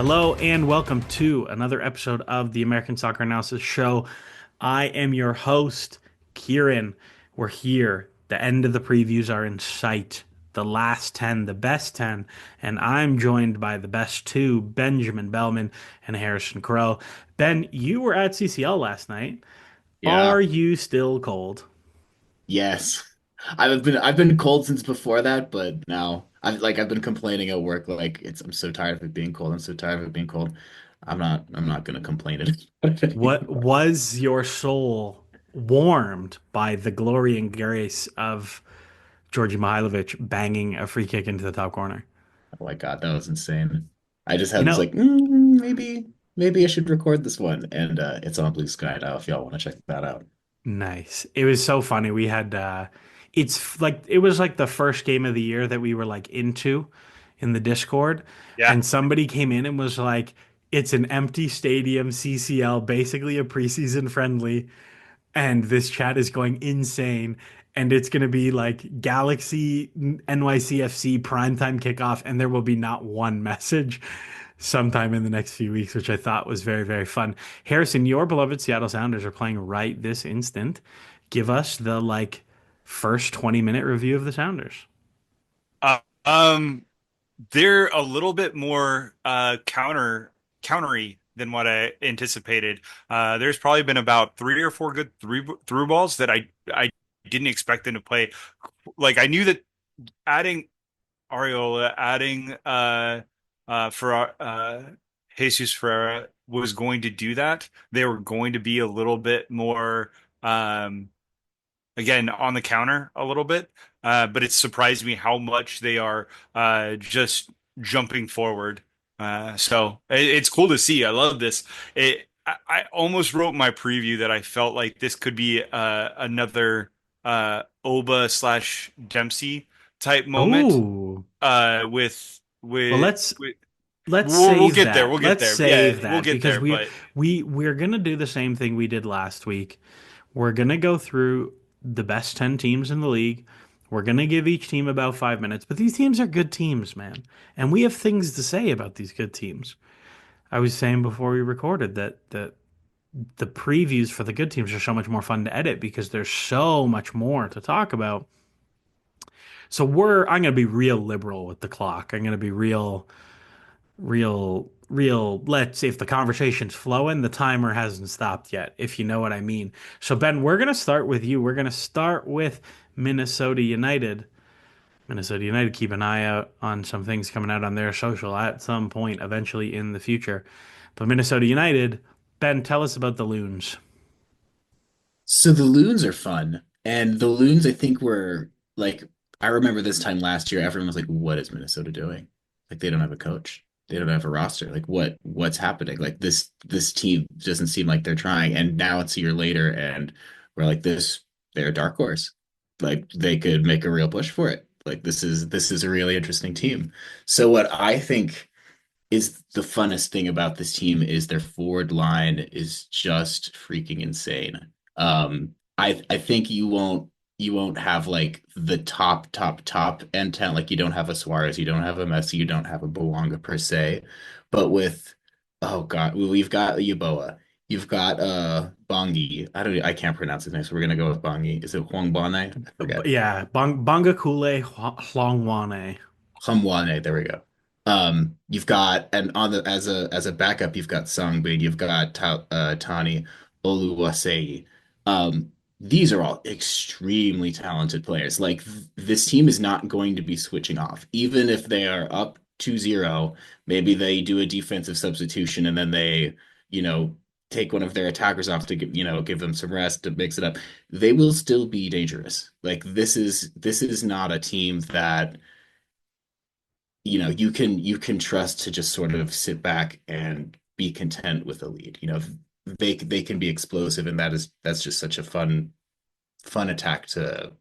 Hello and welcome to another episode of the American Soccer Analysis Show. I am your host, Kieran. We're here. The end of the previews are in sight. The last 10, the best 10. And I'm joined by the best two, Benjamin Bellman and Harrison Crow. Ben, you were at CCL last night. Are Yeah. you still cold? Yes. I've been cold since before that, but now I've been complaining at work like I'm so tired of it being cold. I'm so tired of it being cold. I'm not gonna complain about it What anymore. was your soul warmed by the glory and grace of Georgi Mihailovic banging a free kick into the top corner? Oh my God, that was insane. I just You had this know, like maybe I should record this one, and it's on Blue Sky now if y'all want to check that out. nice. It was so funny. We had it was like the first game of the year that we were like into in the Discord, Yeah. and somebody came in and was like, "It's an empty stadium, CCL, basically a preseason friendly." And this chat is going insane. And it's going to be like Galaxy NYCFC primetime kickoff, and there will be not one message sometime in the next few weeks, which I thought was very, very fun. Harrison, your beloved Seattle Sounders are playing right this instant. Give us the first 20-minute review of the Sounders. Uh, um, they're a little bit more countery than what I anticipated. There's probably been about three or four good through balls that I didn't expect them to play. Like I knew that adding Ariola, adding for Jesus Ferreira was going to do that. They were going to be a little bit more again on the counter a little bit. But it surprised me how much they are just jumping forward. So it's cool to see. I love this. I almost wrote in my preview that I felt like this could be another Oba slash Dempsey type moment. Oh, With well, with let's with let's we'll save get there. that. We'll get Let's there. Yeah, save we'll that get because there. we But we're gonna do the same thing we did last week. We're going to go through the best 10 teams in the league. We're going to give each team about 5 minutes, but these teams are good teams, man. And we have things to say about these good teams. I was saying before we recorded that the previews for the good teams are so much more fun to edit because there's so much more to talk about. So I'm going to be real liberal with the clock. I'm going to be real let's if the conversation's flowing, the timer hasn't stopped yet, if you know what I mean. So Ben, we're gonna start with you. We're gonna start with Minnesota United. Minnesota United, keep an eye out on some things coming out on their social at some point eventually in the future. But Minnesota United, Ben, tell us about the Loons. So the loons are fun, and the loons I think were like I remember this time last year, everyone was like, "What is Minnesota doing? Like they don't have a coach, they don't have a roster. Like what's happening? Like this team doesn't seem like they're trying." And now it's a year later, and we're like, "This they're a dark horse. Like they could make a real push for it. Like this is a really interesting team." So what I think is the funnest thing about this team is their forward line is just freaking insane. I think you won't have like the top end talent. Like you don't have a Suarez, you don't have a Messi, you don't have a Bouanga per se. But with oh God, we've got Yeboah. You've got Bongi. I can't pronounce his name, so we're gonna go with Bongi. Is it Huang Bane? I forget. Yeah, Bonga Kule Hlongwane. Hamwane, there we go. You've got and on the as a backup, you've got Songbin, you've got Tani Oluwaseyi. These are all extremely talented players. Like this team is not going to be switching off, even if they are up 2-0. Maybe they do a defensive substitution and then they, you know, take one of their attackers off to give them some rest to mix it up. They will still be dangerous. Like this is not a team that you can trust to just sort of sit back and be content with a lead. They can be explosive, and that's just such a fun attack to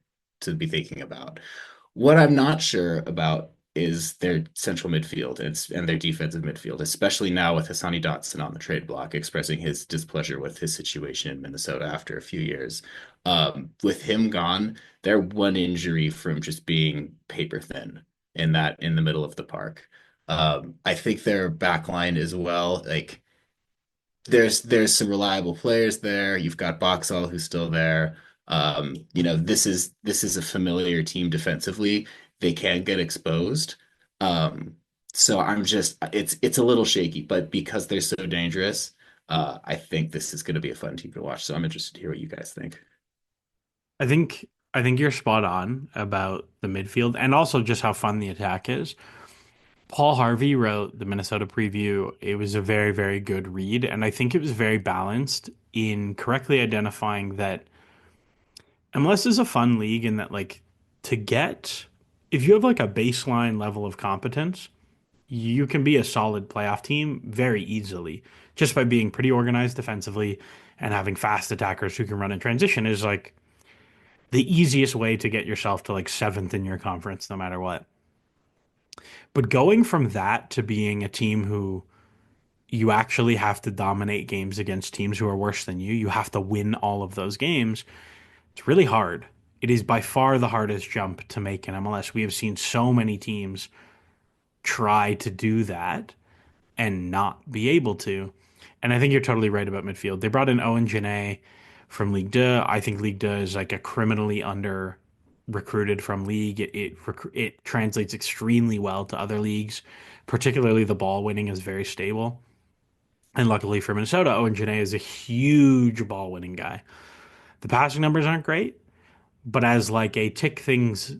be thinking about. What I'm not sure about is their central midfield and their defensive midfield, especially now with Hassani Dotson on the trade block expressing his displeasure with his situation in Minnesota after a few years. With him gone, they're one injury from just being paper thin in the middle of the park. I think their back line as well. Like there's some reliable players there. You've got Boxall who's still there. This is a familiar team defensively. They can get exposed. Um, so it's a little shaky, but because they're so dangerous, I think this is going to be a fun team to watch. So I'm interested to hear what you guys think. I think you're spot on about the midfield and also just how fun the attack is. Paul Harvey wrote the Minnesota preview. It was a very, very good read, and I think it was very balanced in correctly identifying that MLS is a fun league in that like to get if you have like a baseline level of competence, you can be a solid playoff team very easily just by being pretty organized defensively and having fast attackers who can run in transition is like the easiest way to get yourself to like seventh in your conference, no matter what. But going from that to being a team who you actually have to dominate games against teams who are worse than you have to win all of those games. It's really hard. It is by far the hardest jump to make in MLS. We have seen so many teams try to do that and not be able to. And I think you're totally right about midfield. They brought in Owen Janae from Ligue 2. I think Ligue 2 is like a criminally under recruited from league. It translates extremely well to other leagues, particularly the ball winning is very stable. And luckily for Minnesota, Owen Janae is a huge ball winning guy. The passing numbers aren't great, but as like a tick things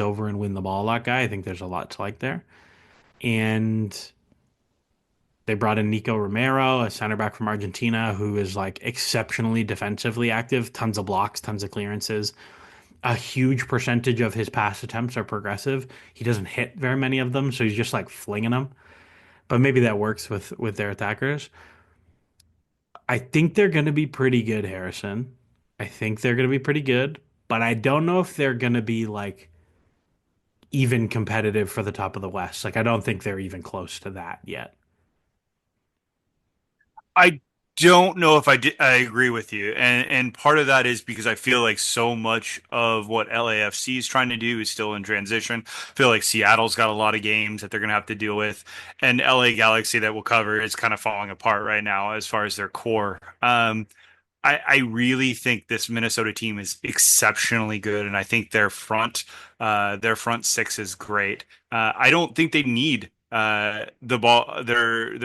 over and win the ball a lot guy, I think there's a lot to like there. And they brought in Nico Romero, a center back from Argentina, who is like exceptionally defensively active, tons of blocks, tons of clearances. A huge percentage of his pass attempts are progressive. He doesn't hit very many of them, so he's just like flinging them. But maybe that works with their attackers. I think they're going to be pretty good, Harrison. I think they're going to be pretty good, but I don't know if they're going to be like even competitive for the top of the West. Like I don't think they're even close to that yet. I don't know if I agree with you. And part of that is because I feel like so much of what LAFC is trying to do is still in transition. I feel like Seattle's got a lot of games that they're going to have to deal with, and LA Galaxy that we'll cover is kind of falling apart right now as far as their core. I really think this Minnesota team is exceptionally good, and I think their front six is great. I don't think they need their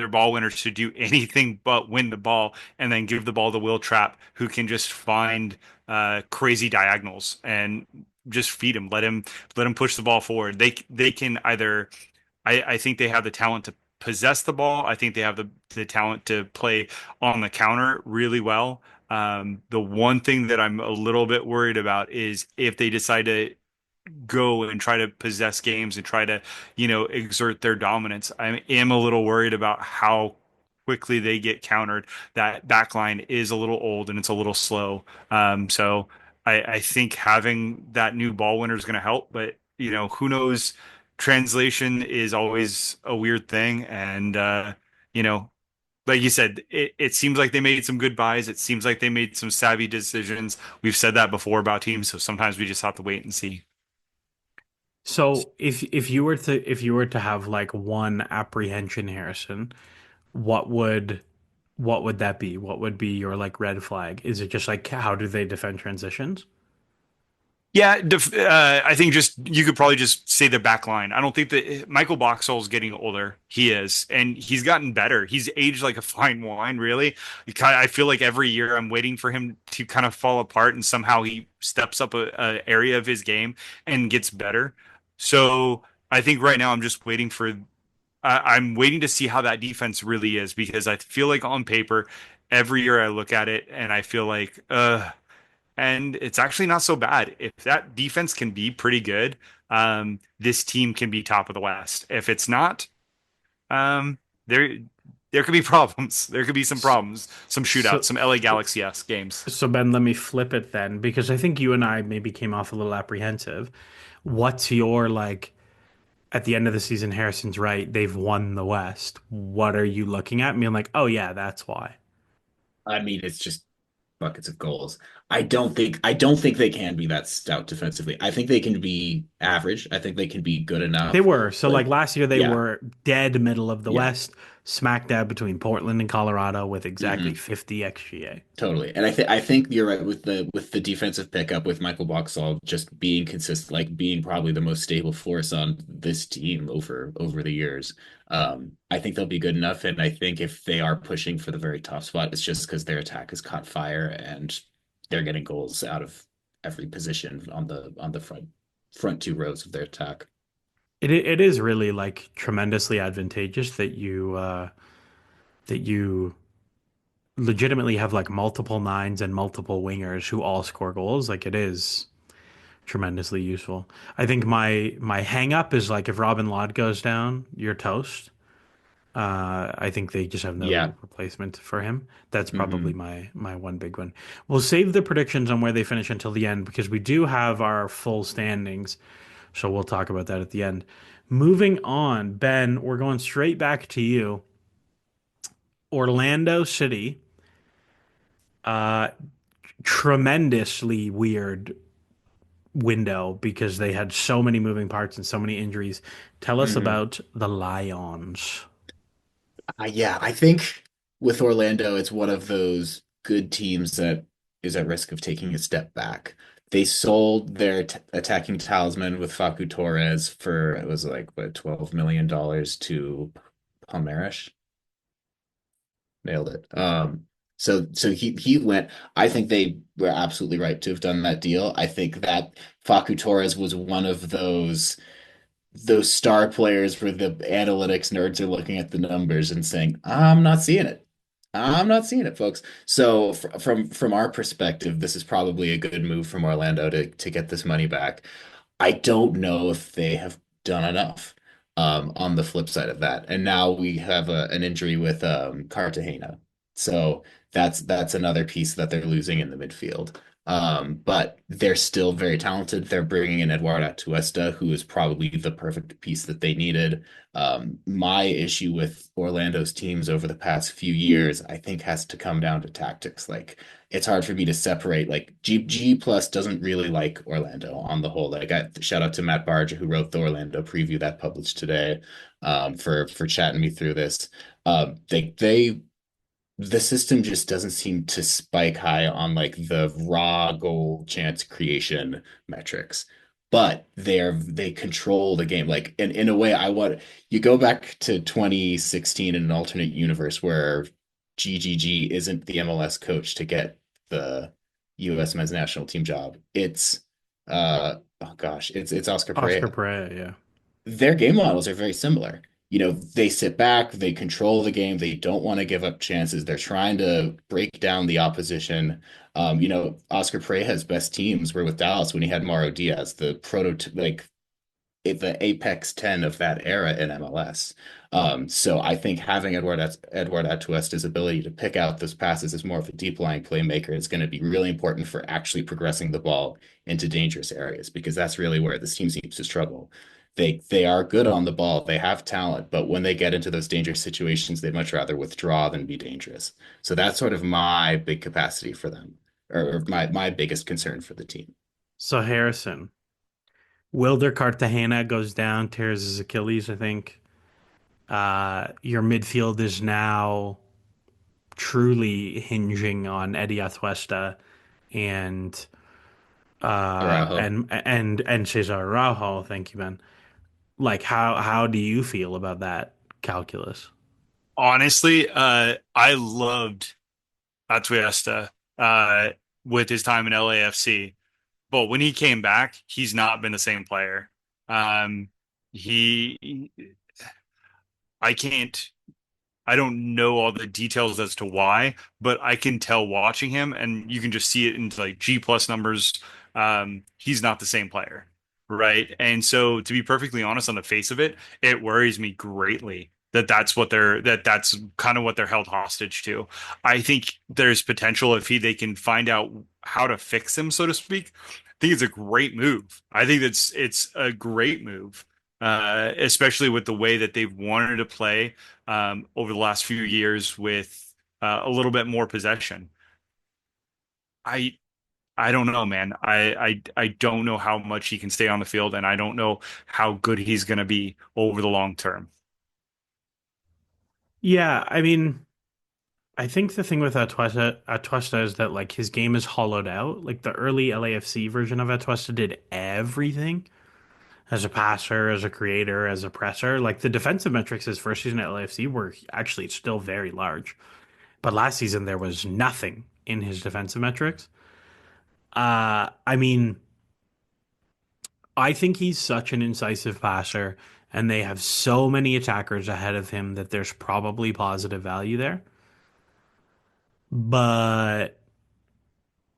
ball winners to do anything but win the ball and then give the ball to Will Trapp, who can just find crazy diagonals and just feed him, let him push the ball forward. They can either I think they have the talent to possess the ball. I think they have the talent to play on the counter really well. The one thing that I'm a little bit worried about is if they decide to go and try to possess games and try to, exert their dominance. I am a little worried about how quickly they get countered. That back line is a little old and it's a little slow. So I think having that new ball winner is going to help, but who knows? Translation is always a weird thing. And, you know, like you said, it seems like they made some good buys. It seems like they made some savvy decisions. We've said that before about teams, so sometimes we just have to wait and see. So if you were to have like one apprehension, Harrison, what would what would that be? What would be your like red flag? Is it just like how do they defend transitions? Yeah, I think just you could probably just say the back line. I don't think that Michael Boxall is getting older. He is, and he's gotten better. He's aged like a fine wine, really. I feel like every year I'm waiting for him to kind of fall apart, and somehow he steps up a area of his game and gets better. So I think right now I'm just waiting for. I'm waiting to see how that defense really is because I feel like on paper, every year I look at it and I feel like, and it's actually not so bad. If that defense can be pretty good, this team can be top of the West. If it's not, um, there there could be problems. There could be some problems, some shootouts, So some LA Galaxy-esque games. so Ben, let me flip it then because I think you and I maybe came off a little apprehensive. What's your like at the end of the season, Harrison's right, they've won the West. What are you looking at? Me, I'm like, oh yeah, that's why. I mean, it's just buckets of goals. I don't think they can be that stout defensively. I think they can be average. I think they can be good They enough. were. So like Like, last year they yeah, were dead middle of the yeah. West, smack dab between Portland and Colorado with exactly hmm 50 xGA. Totally. And I think you're right with the defensive pickup with Michael Boxall just being consistent, like being probably the most stable force on this team over the years. I think they'll be good enough. And I think if they are pushing for the very top spot, it's just because their attack has caught fire and they're getting goals out of every position on the front two rows of their attack. It is really like tremendously advantageous that you legitimately have like multiple nines and multiple wingers who all score goals. Like it is tremendously useful. I think my hang up is like if Robin Lod goes down, you're toast. I think they just have Yeah. no replacement for him. That's probably hmm my one big one. We'll save the predictions on where they finish until the end because we do have our full standings. So we'll talk about that at the end. Moving on, Ben, we're going straight back to you. Orlando City. Uh, Tremendously weird window because they had so many moving parts and so many injuries. Tell us hmm about the Lions. Yeah, I think with Orlando, it's one of those good teams that is at risk of taking a step back. They sold their t attacking talisman with Facu Torres for it was like what $12 million to Palmeiras. Nailed it. So he went. I think they were absolutely right to have done that deal. I think that Facu Torres was one of those star players where the analytics nerds are looking at the numbers and saying, "I'm not seeing it. I'm not seeing it, folks." So from our perspective, this is probably a good move from Orlando to get this money back. I don't know if they have done enough on the flip side of that. And now we have an injury with Cartagena. So that's another piece that they're losing in the midfield. But they're still very talented. They're bringing in Eduardo Atuesta, who is probably the perfect piece that they needed. My issue with Orlando's teams over the past few years, I think, has to come down to tactics. Like it's hard for me to separate like G plus doesn't really like Orlando on the whole. Like I shout out to Matt Barger who wrote the Orlando preview that published today for chatting me through this. They the system just doesn't seem to spike high on like the raw goal chance creation metrics. But they control the game. Like in a way, I want you go back to 2016 in an alternate universe where GGG isn't the MLS coach to get the US men's national team job. It's oh gosh, it's Oscar Oscar Pereira. Pereira, yeah. Their game models are very similar. They sit back, they control the game, they don't want to give up chances. They're trying to break down the opposition. Oscar Pereira's best teams were with Dallas when he had Mauro Diaz, the prototype, like the apex 10 of that era in MLS. So I think having Edward Atuesta's ability to pick out those passes as more of a deep lying playmaker is going to be really important for actually progressing the ball into dangerous areas because that's really where this team seems to struggle. They are good on the ball, they have talent, but when they get into those dangerous situations, they'd much rather withdraw than be dangerous. So that's sort of my big capacity for them, or my biggest concern for the team. So Harrison, Wilder Cartagena goes down, tears his Achilles, I think. Your midfield is now truly hinging on Eddie Atuesta and Araujo. and Cesar Araujo. Thank you, Ben. Like how do you feel about that calculus? Honestly, I loved Atuesta uh, with his time in LAFC, but when he came back, he's not been the same player. Um, he, I can't. I don't know all the details as to why, but I can tell watching him, and you can just see it in like G plus numbers. He's not the same player, right? And so, to be perfectly honest, on the face of it, it worries me greatly that that's kind of what they're held hostage to. I think there's potential if they can find out how to fix him, so to speak. I think it's a great move. I think it's a great move, especially with the way that they've wanted to play over the last few years with a little bit more possession. I I don't know, man. I don't know how much he can stay on the field, and I don't know how good he's going to be over the long term. Yeah, I mean, I think the thing with Atuesta is that like his game is hollowed out. Like the early LAFC version of Atuesta did everything as a passer, as a creator, as a presser. Like the defensive metrics his first season at LAFC were actually still very large. But last season there was nothing in his defensive metrics. I mean, I think he's such an incisive passer, and they have so many attackers ahead of him that there's probably positive value there. But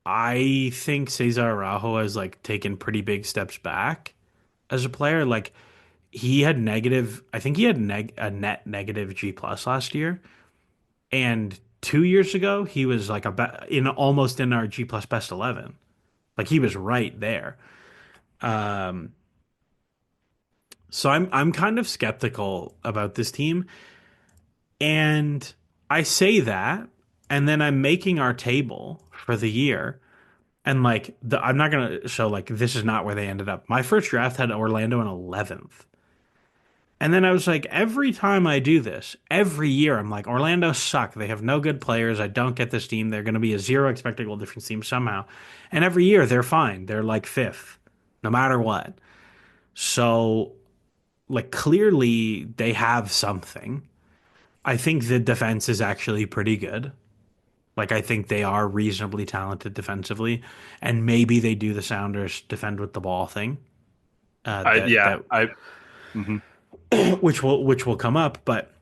I think Cesar Araujo has like taken pretty big steps back as a player. Like I think he had a net negative G plus last year, and 2 years ago he was like in almost in our G plus best 11. Like he was right there. Um, so I'm kind of skeptical about this team, and I say that, and then I'm making our table for the year. And like I'm not gonna show like this is not where they ended up. My first draft had Orlando in 11th. And then I was like, every time I do this, every year, I'm like, Orlando suck. They have no good players. I don't get this team. They're going to be a zero expected goal difference team somehow. And every year, they're fine. They're like fifth, no matter what. So, like, clearly, they have something. I think the defense is actually pretty good. Like, I think they are reasonably talented defensively. And maybe they do the Sounders defend with the ball thing. I That yeah, that I mhm. which will come up, but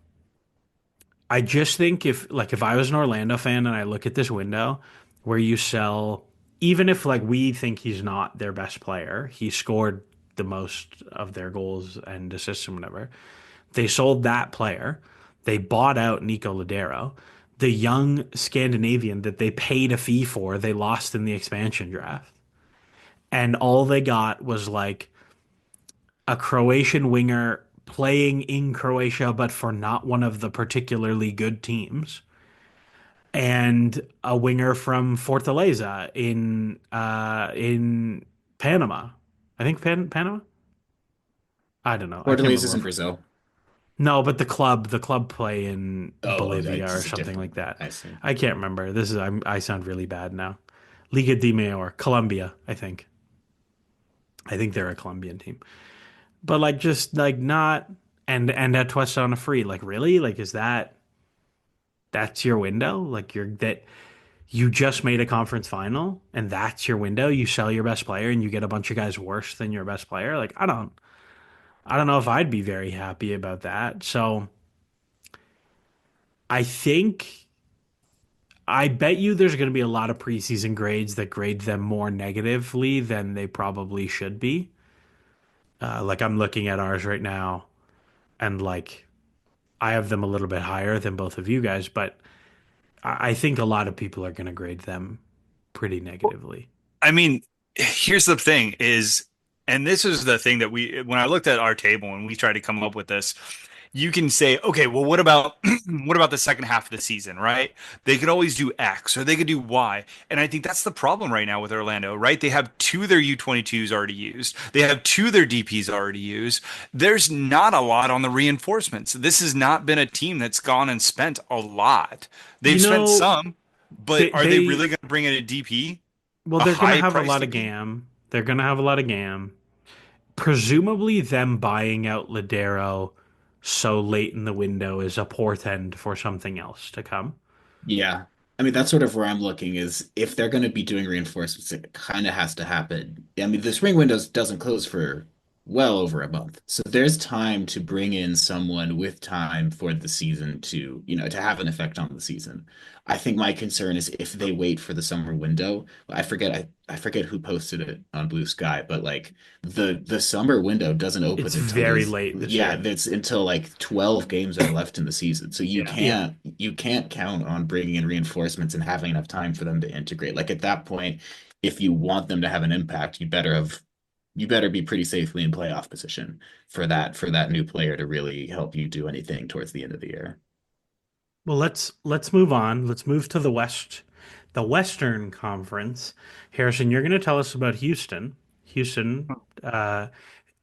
I just think if I was an Orlando fan and I look at this window where you sell, even if like we think he's not their best player, he scored the most of their goals and assists and whatever. They sold that player. They bought out Nico Ladero, the young Scandinavian that they paid a fee for. They lost in the expansion draft, and all they got was like a Croatian winger playing in Croatia, but for not one of the particularly good teams and a winger from Fortaleza in Panama. I think Panama. I don't know. I can't Fortaleza remember. isn't Brazil. No, but the club play in Oh, Bolivia it's or just a something different. like that. I see. I can't remember. I sound really bad now. Liga de Mayor, Colombia. I think. I think they're a Colombian team. But like just like not and at Twist on a free. Like really? Like is that's your window? Like you're that you just made a conference final and that's your window. You sell your best player and you get a bunch of guys worse than your best player. Like I don't know if I'd be very happy about that. So I think I bet you there's going to be a lot of preseason grades that grade them more negatively than they probably should be. Like I'm looking at ours right now and like I have them a little bit higher than both of you guys, but I think a lot of people are going to grade them pretty negatively. I mean, here's the thing is, and this is the thing that when I looked at our table and we tried to come up with this, you can say, okay, well, what about what about the second half of the season, right? They could always do X or they could do Y. And I think that's the problem right now with Orlando, right? They have two of their U22s already used. They have two of their DPs already used. There's not a lot on the reinforcements. This has not been a team that's gone and spent a lot. You They've spent know, some, but they are they they really going to bring in a DP? well, A they're going to high have a price lot of DP? GAM. They're going to have a lot of GAM. Presumably, them buying out Ladero so late in the window is a portend for something else to come. Yeah. I mean, that's sort of where I'm looking is if they're going to be doing reinforcements, it kind of has to happen. I mean, the spring windows doesn't close for well over a month. So there's time to bring in someone with time for the season to, to have an effect on the season. I think my concern is if they wait for the summer window. I forget who posted it on Blue Sky, but like the summer window doesn't open It's until very there's late this yeah, year. that's until like 12 games are left in the season. So you Yeah. Yeah. can't count on bringing in reinforcements and having enough time for them to integrate. Like at that point, if you want them to have an impact, you better be pretty safely in playoff position for that new player to really help you do anything towards the end of the year. Well, let's move on. Let's move to the West The Western Conference. Harrison, you're going to tell us about Houston. Houston, uh,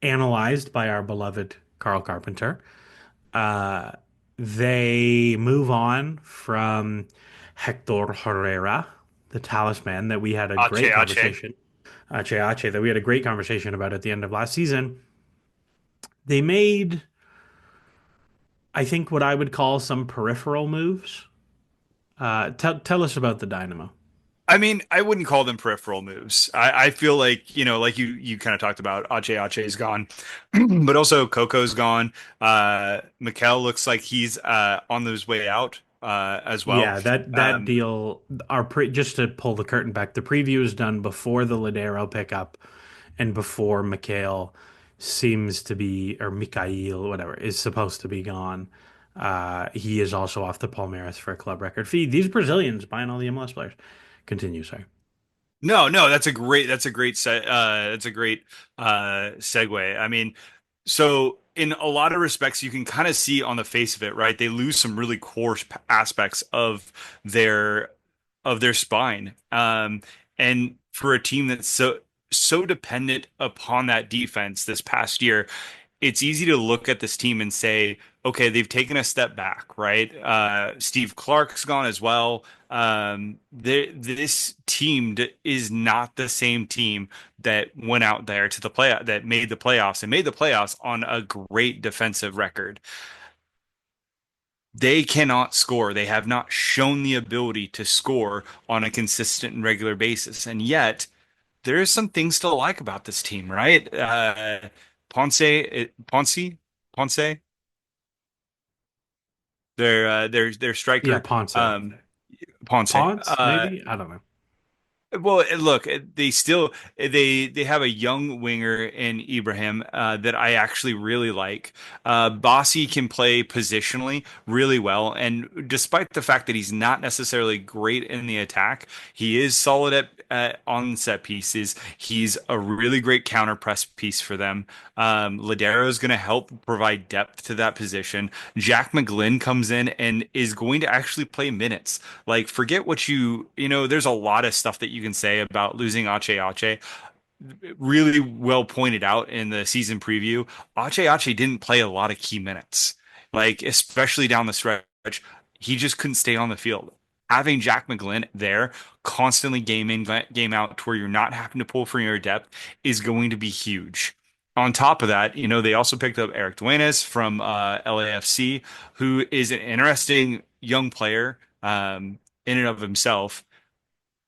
analyzed by our beloved Carl Carpenter. Uh, they move on from Hector Herrera, the talisman that we had a Ache, great ache. conversation, Ache, that we had a great conversation about at the end of last season. They made, I think, what I would call some peripheral moves. Tell us about the Dynamo. I mean, I wouldn't call them peripheral moves. I feel like, like you kind of talked about, Ache is gone, but also Coco's gone. Mikel looks like he's on his way out as well. Yeah, that Um, deal, just to pull the curtain back, the preview is done before the Ladero pickup and before Mikhail seems to be, or Mikhail, whatever, is supposed to be gone. He is also off to Palmeiras for a club record fee. These Brazilians buying all the MLS players. Continue, sorry. no, no, that's a great segue. I mean, so in a lot of respects, you can kind of see on the face of it, right? They lose some really core aspects their of their spine. And for a team that's so dependent upon that defense this past year, it's easy to look at this team and say, okay, they've taken a step back, right? Steve Clark's gone as well. This team is not the same team that went out there to the that made the playoffs and made the playoffs on a great defensive record. They cannot score. They have not shown the ability to score on a consistent and regular basis. And yet, there's some things to like about this team, right? Ponce, their Yeah, striker, Ponce. um, Ponce. Ponce, maybe? I don't know. Well, look, they still they have a young winger in Ibrahim that I actually really like. Bossy can play positionally really well, and despite the fact that he's not necessarily great in the attack, he is solid at on set pieces. He's a really great counter press piece for them. Ladero is going to help provide depth to that position. Jack McGlynn comes in and is going to actually play minutes. Like, forget what there's a lot of stuff that you can say about losing Ache Ache. Really well pointed out in the season preview. Ache Ache didn't play a lot of key minutes, like, especially down the stretch. He just couldn't stay on the field. Having Jack McGlynn there constantly game in, game out to where you're not having to pull from your depth is going to be huge. On top of that, they also picked up Eric Duenas from LAFC, who is an interesting young player. In and of himself.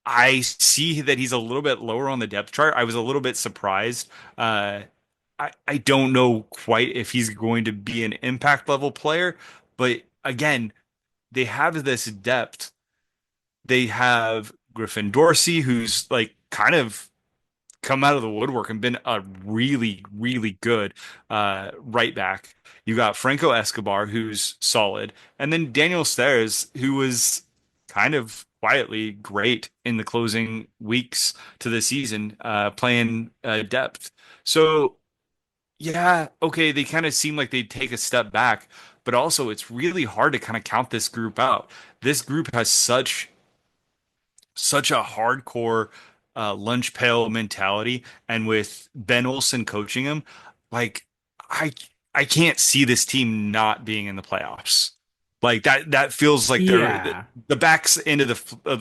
I see that he's a little bit lower on the depth chart. I was a little bit surprised. I don't know quite if he's going to be an impact level player, but again, they have this depth. They have Griffin Dorsey, who's like kind of come out of the woodwork and been a really, really good right back. You got Franco Escobar, who's solid, and then Daniel Steres, who was kind of quietly great in the closing weeks to the season, playing depth. So yeah, okay, they kind of seem like they take a step back, but also it's really hard to kind of count this group out. This group has such a hardcore lunch pail mentality, and with Ben Olsen coaching him, like I I can't see this team not being in the playoffs. Like that feels like Yeah. the back's end of the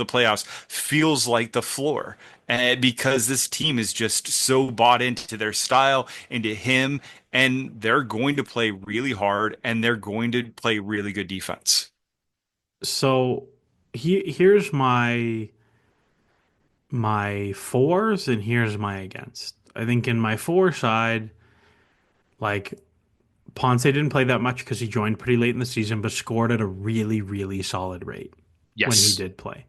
playoffs feels like the floor. And because this team is just so bought into their style, into him, and they're going to play really hard and they're going to play really good defense. So here's my fours and here's my against. I think in my four side, like Ponce didn't play that much because he joined pretty late in the season, but scored at a really, really solid rate when he Yes. did play.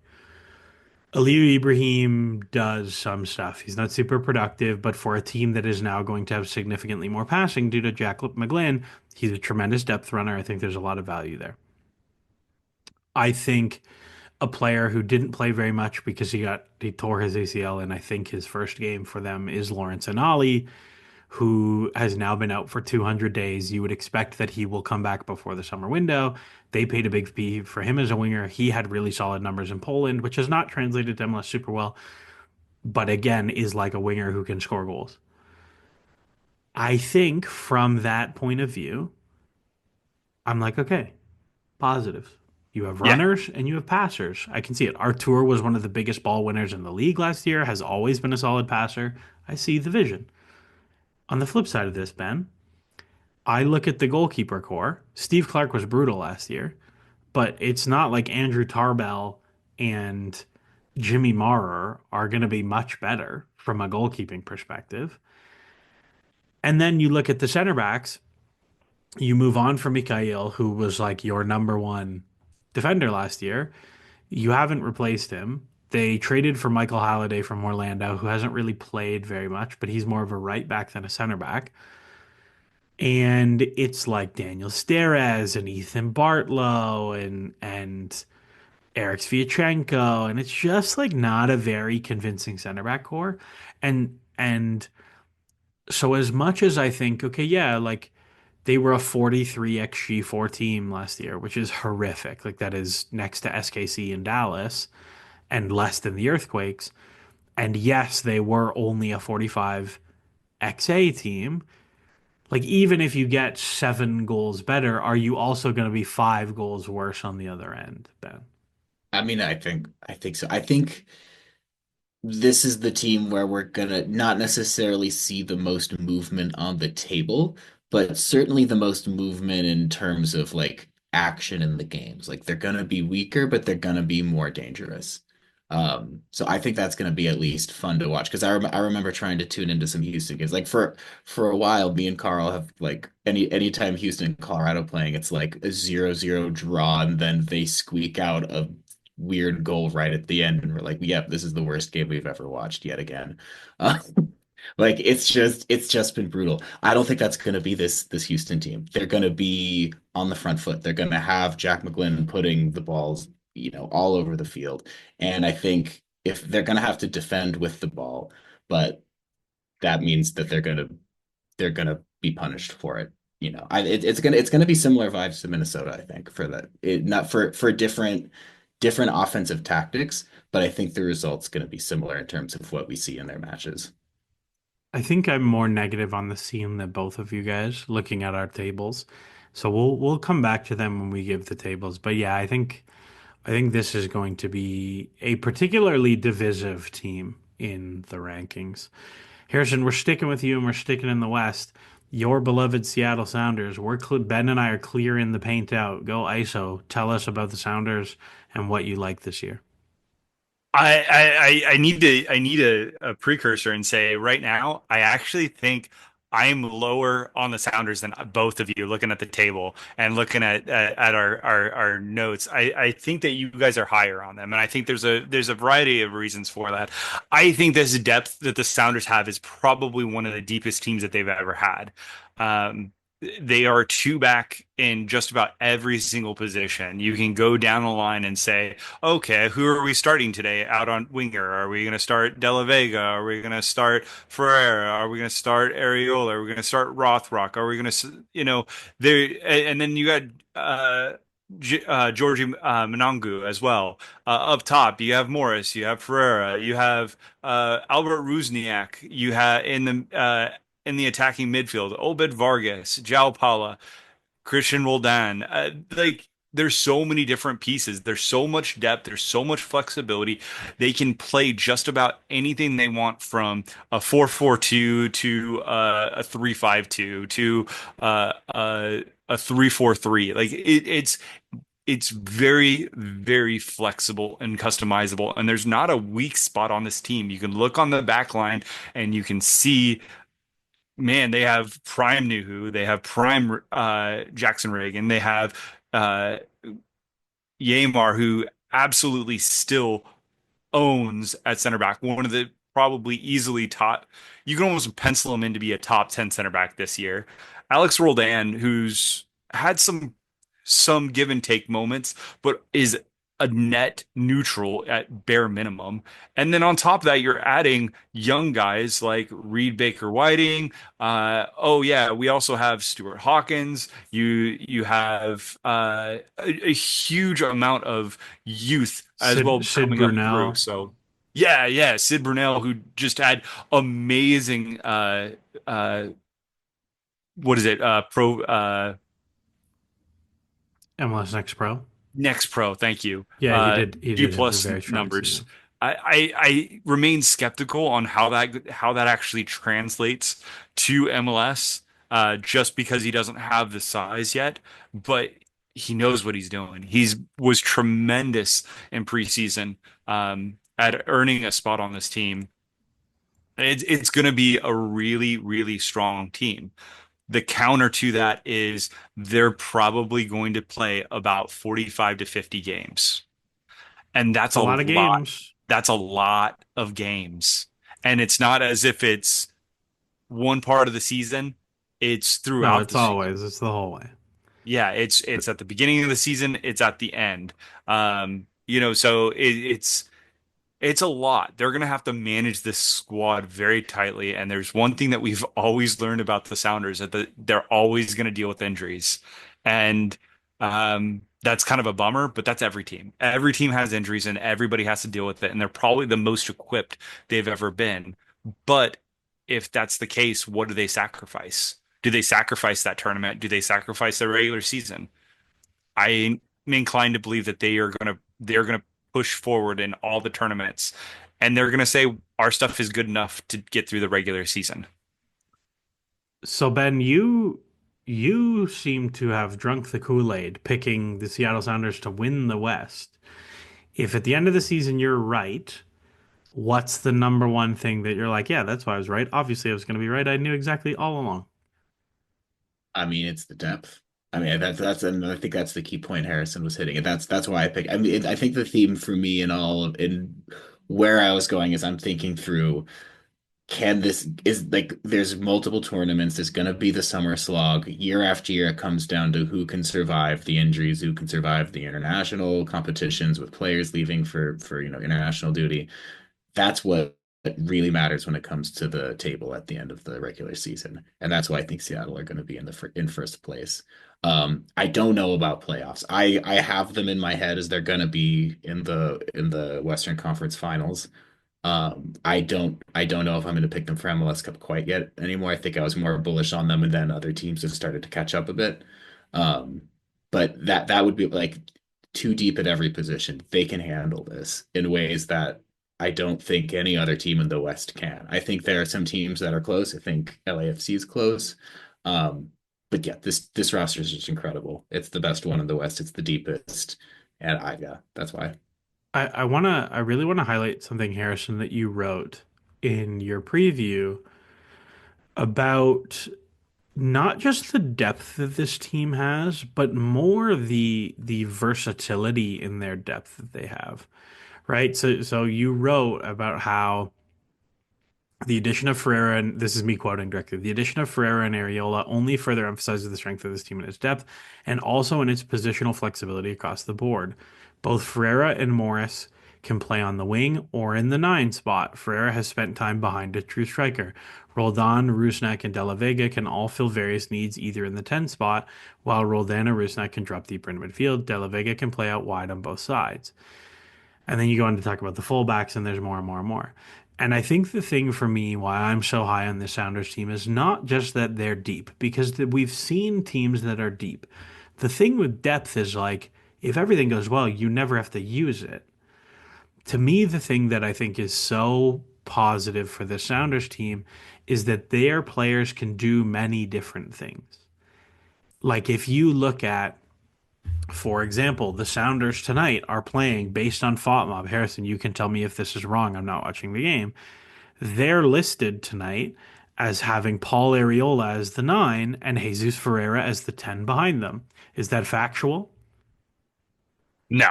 Aliyu Ibrahim does some stuff. He's not super productive, but for a team that is now going to have significantly more passing due to Jack McGlynn, he's a tremendous depth runner. I think there's a lot of value there. I think a player who didn't play very much because he tore his ACL in I think his first game for them is Lawrence Anali, who has now been out for 200 days. You would expect that he will come back before the summer window. They paid a big fee for him as a winger. He had really solid numbers in Poland, which has not translated to MLS super well, but again, is like a winger who can score goals. I think from that point of view, I'm like, okay, positives. You have Yeah. runners and you have passers. I can see it. Artur was one of the biggest ball winners in the league last year, has always been a solid passer. I see the vision. On the flip side of this, Ben, I look at the goalkeeper core. Steve Clark was brutal last year, but it's not like Andrew Tarbell and Jimmy Maurer are going to be much better from a goalkeeping perspective. And then you look at the center backs, you move on from Mikhail, who was like your number one defender last year. You haven't replaced him. They traded for Michael Halliday from Orlando, who hasn't really played very much, but he's more of a right back than a center back. And it's like Daniel Steres and Ethan Bartlow and Eric Sviatchenko, and it's just like not a very convincing center back core. And so as much as I think, okay, yeah, like they were a 43 XG4 team last year, which is horrific. Like that is next to SKC in Dallas and less than the Earthquakes. And yes, they were only a 45 XA team. Like even if you get 7 goals better, are you also going to be 5 goals worse on the other end, Ben? I mean, I think so. I think this is the team where we're gonna not necessarily see the most movement on the table, but certainly the most movement in terms of like action in the games. Like they're gonna be weaker, but they're gonna be more dangerous. So I think that's gonna be at least fun to watch because I remember trying to tune into some Houston games. Like for a while, me and Carl have like anytime Houston and Colorado playing, it's like a 0-0 draw, and then they squeak out a weird goal right at the end, and we're like, yep, this is the worst game we've ever watched yet again. Uh, like it's just been brutal. I don't think that's going to be this Houston team. They're going to be on the front foot. They're going to have Jack McGlynn putting the balls, all over the field. And I think if they're going to have to defend with the ball, but that means that they're gonna be punished for it. It's gonna be similar vibes to Minnesota, I think, for that. It not for different offensive tactics, but I think the result's gonna be similar in terms of what we see in their matches. I think I'm more negative on the scene than both of you guys looking at our tables. So we'll come back to them when we give the tables. But yeah, I think this is going to be a particularly divisive team in the rankings. Harrison, we're sticking with you and we're sticking in the West. Your beloved Seattle Sounders. Ben and I are clearing the paint out. Go ISO. Tell us about the Sounders and what you like this year. I need a precursor and say right now I actually think I'm lower on the Sounders than both of you looking at the table and looking at our notes. I think that you guys are higher on them, and I think there's a variety of reasons for that. I think this depth that the Sounders have is probably one of the deepest teams that they've ever had. Um, they are two back in just about every single position. You can go down the line and say, okay, who are we starting today out on winger? Are we going to start De La Vega? Are we going to start Ferreira? Are we going to start Areola? Are we going to start Rothrock? Are we going to, there? And then you got Georgie Monangu as well. Up top, you have Morris, you have Ferreira, you have Albert Rusniak, you have in the attacking midfield, Obed Vargas, João Paula, Christian Roldan. Like there's so many different pieces. There's so much depth. There's so much flexibility. They can play just about anything they want from a 4-4-2 to a 3-5-2 to a 3-4-3. Like it's very, very flexible and customizable. And there's not a weak spot on this team. You can look on the back line and you can see, man, they have prime Nuhu, they have prime Jackson Reagan, they have uh, Yamar, who absolutely still owns at center back. One of the probably easily top, you can almost pencil him in to be a top 10 center back this year. Alex Roldan, who's had some give and take moments, but is a net neutral at bare minimum. And then on top of that, you're adding young guys like Reed Baker Whiting. Oh yeah, we also have Stuart Hawkins. You have a huge amount of youth as well Sid coming up through. Brunel. So yeah, yeah, Sid Brunel, who just had amazing uh what is it? Pro MLS Next Pro. Next Pro, thank you. Yeah, he G did have a plus very strong numbers. season. I remain skeptical on how that actually translates to MLS, just because he doesn't have the size yet, but he knows what he's doing. He's was tremendous in preseason, at earning a spot on this team. It's going to be a really, really strong team. The counter to that is they're probably going to play about 45 to 50 games. And It's a lot of games. that's a lot of games. And it's not as if it's one part of the season, it's No, throughout it's the season. always, it's the whole way. Yeah, it's at the beginning of the season, it's at the end. So it's a lot. They're going to have to manage this squad very tightly. And there's one thing that we've always learned about the Sounders that they're always going to deal with injuries. And that's kind of a bummer, but that's every team. Every team has injuries and everybody has to deal with it. And they're probably the most equipped they've ever been. But if that's the case, what do they sacrifice? Do they sacrifice that tournament? Do they sacrifice their regular season? I'm inclined to believe that they're gonna push forward in all the tournaments, and they're gonna say our stuff is good enough to get through the regular season. So Ben, you seem to have drunk the Kool-Aid, picking the Seattle Sounders to win the West. If at the end of the season you're right, what's the number one thing that you're like, yeah, that's why I was right. Obviously, I was going to be right. I knew exactly all along. I mean, it's the depth. I mean, and I think that's the key point Harrison was hitting, and that's why I picked. I mean, I think the theme for me and all of in where I was going is I'm thinking through. Can this is like there's multiple tournaments. There's going to be the summer slog year after year. It comes down to who can survive the injuries, who can survive the international competitions with players leaving for international duty. That's what really matters when it comes to the table at the end of the regular season, and that's why I think Seattle are going to be in first place. I don't know about playoffs. I have them in my head as they're going to be in the Western Conference Finals. I don't know if I'm going to pick them for MLS Cup quite yet anymore. I think I was more bullish on them, and then other teams have started to catch up a bit. Um, but that would be like too deep at every position. They can handle this in ways that I don't think any other team in the West can. I think there are some teams that are close. I think LAFC is close. Um, but yeah, this roster is just incredible. It's the best one in the West. It's the deepest, and yeah, that's why. I really want to highlight something, Harrison, that you wrote in your preview about not just the depth that this team has, but more the versatility in their depth that they have, right? So you wrote about how the addition of Ferreira, and this is me quoting directly, the addition of Ferreira and Areola only further emphasizes the strength of this team in its depth and also in its positional flexibility across the board. Both Ferreira and Morris can play on the wing or in the nine spot. Ferreira has spent time behind a true striker. Roldan, Rusnak, and De La Vega can all fill various needs either in the 10 spot, while Roldan and Rusnak can drop deeper into midfield. De La Vega can play out wide on both sides. And then you go on to talk about the fullbacks, and there's more and more and more. And I think the thing for me, why I'm so high on the Sounders team, is not just that they're deep, because we've seen teams that are deep. The thing with depth is like, if everything goes well, you never have to use it. To me, the thing that I think is so positive for the Sounders team is that their players can do many different things. Like if you look at, for example, the Sounders tonight are playing based on FOTMob. Harrison, you can tell me if this is wrong. I'm not watching the game. They're listed tonight as having Paul Areola as the nine and Jesus Ferreira as the 10 behind them. Is that factual? No.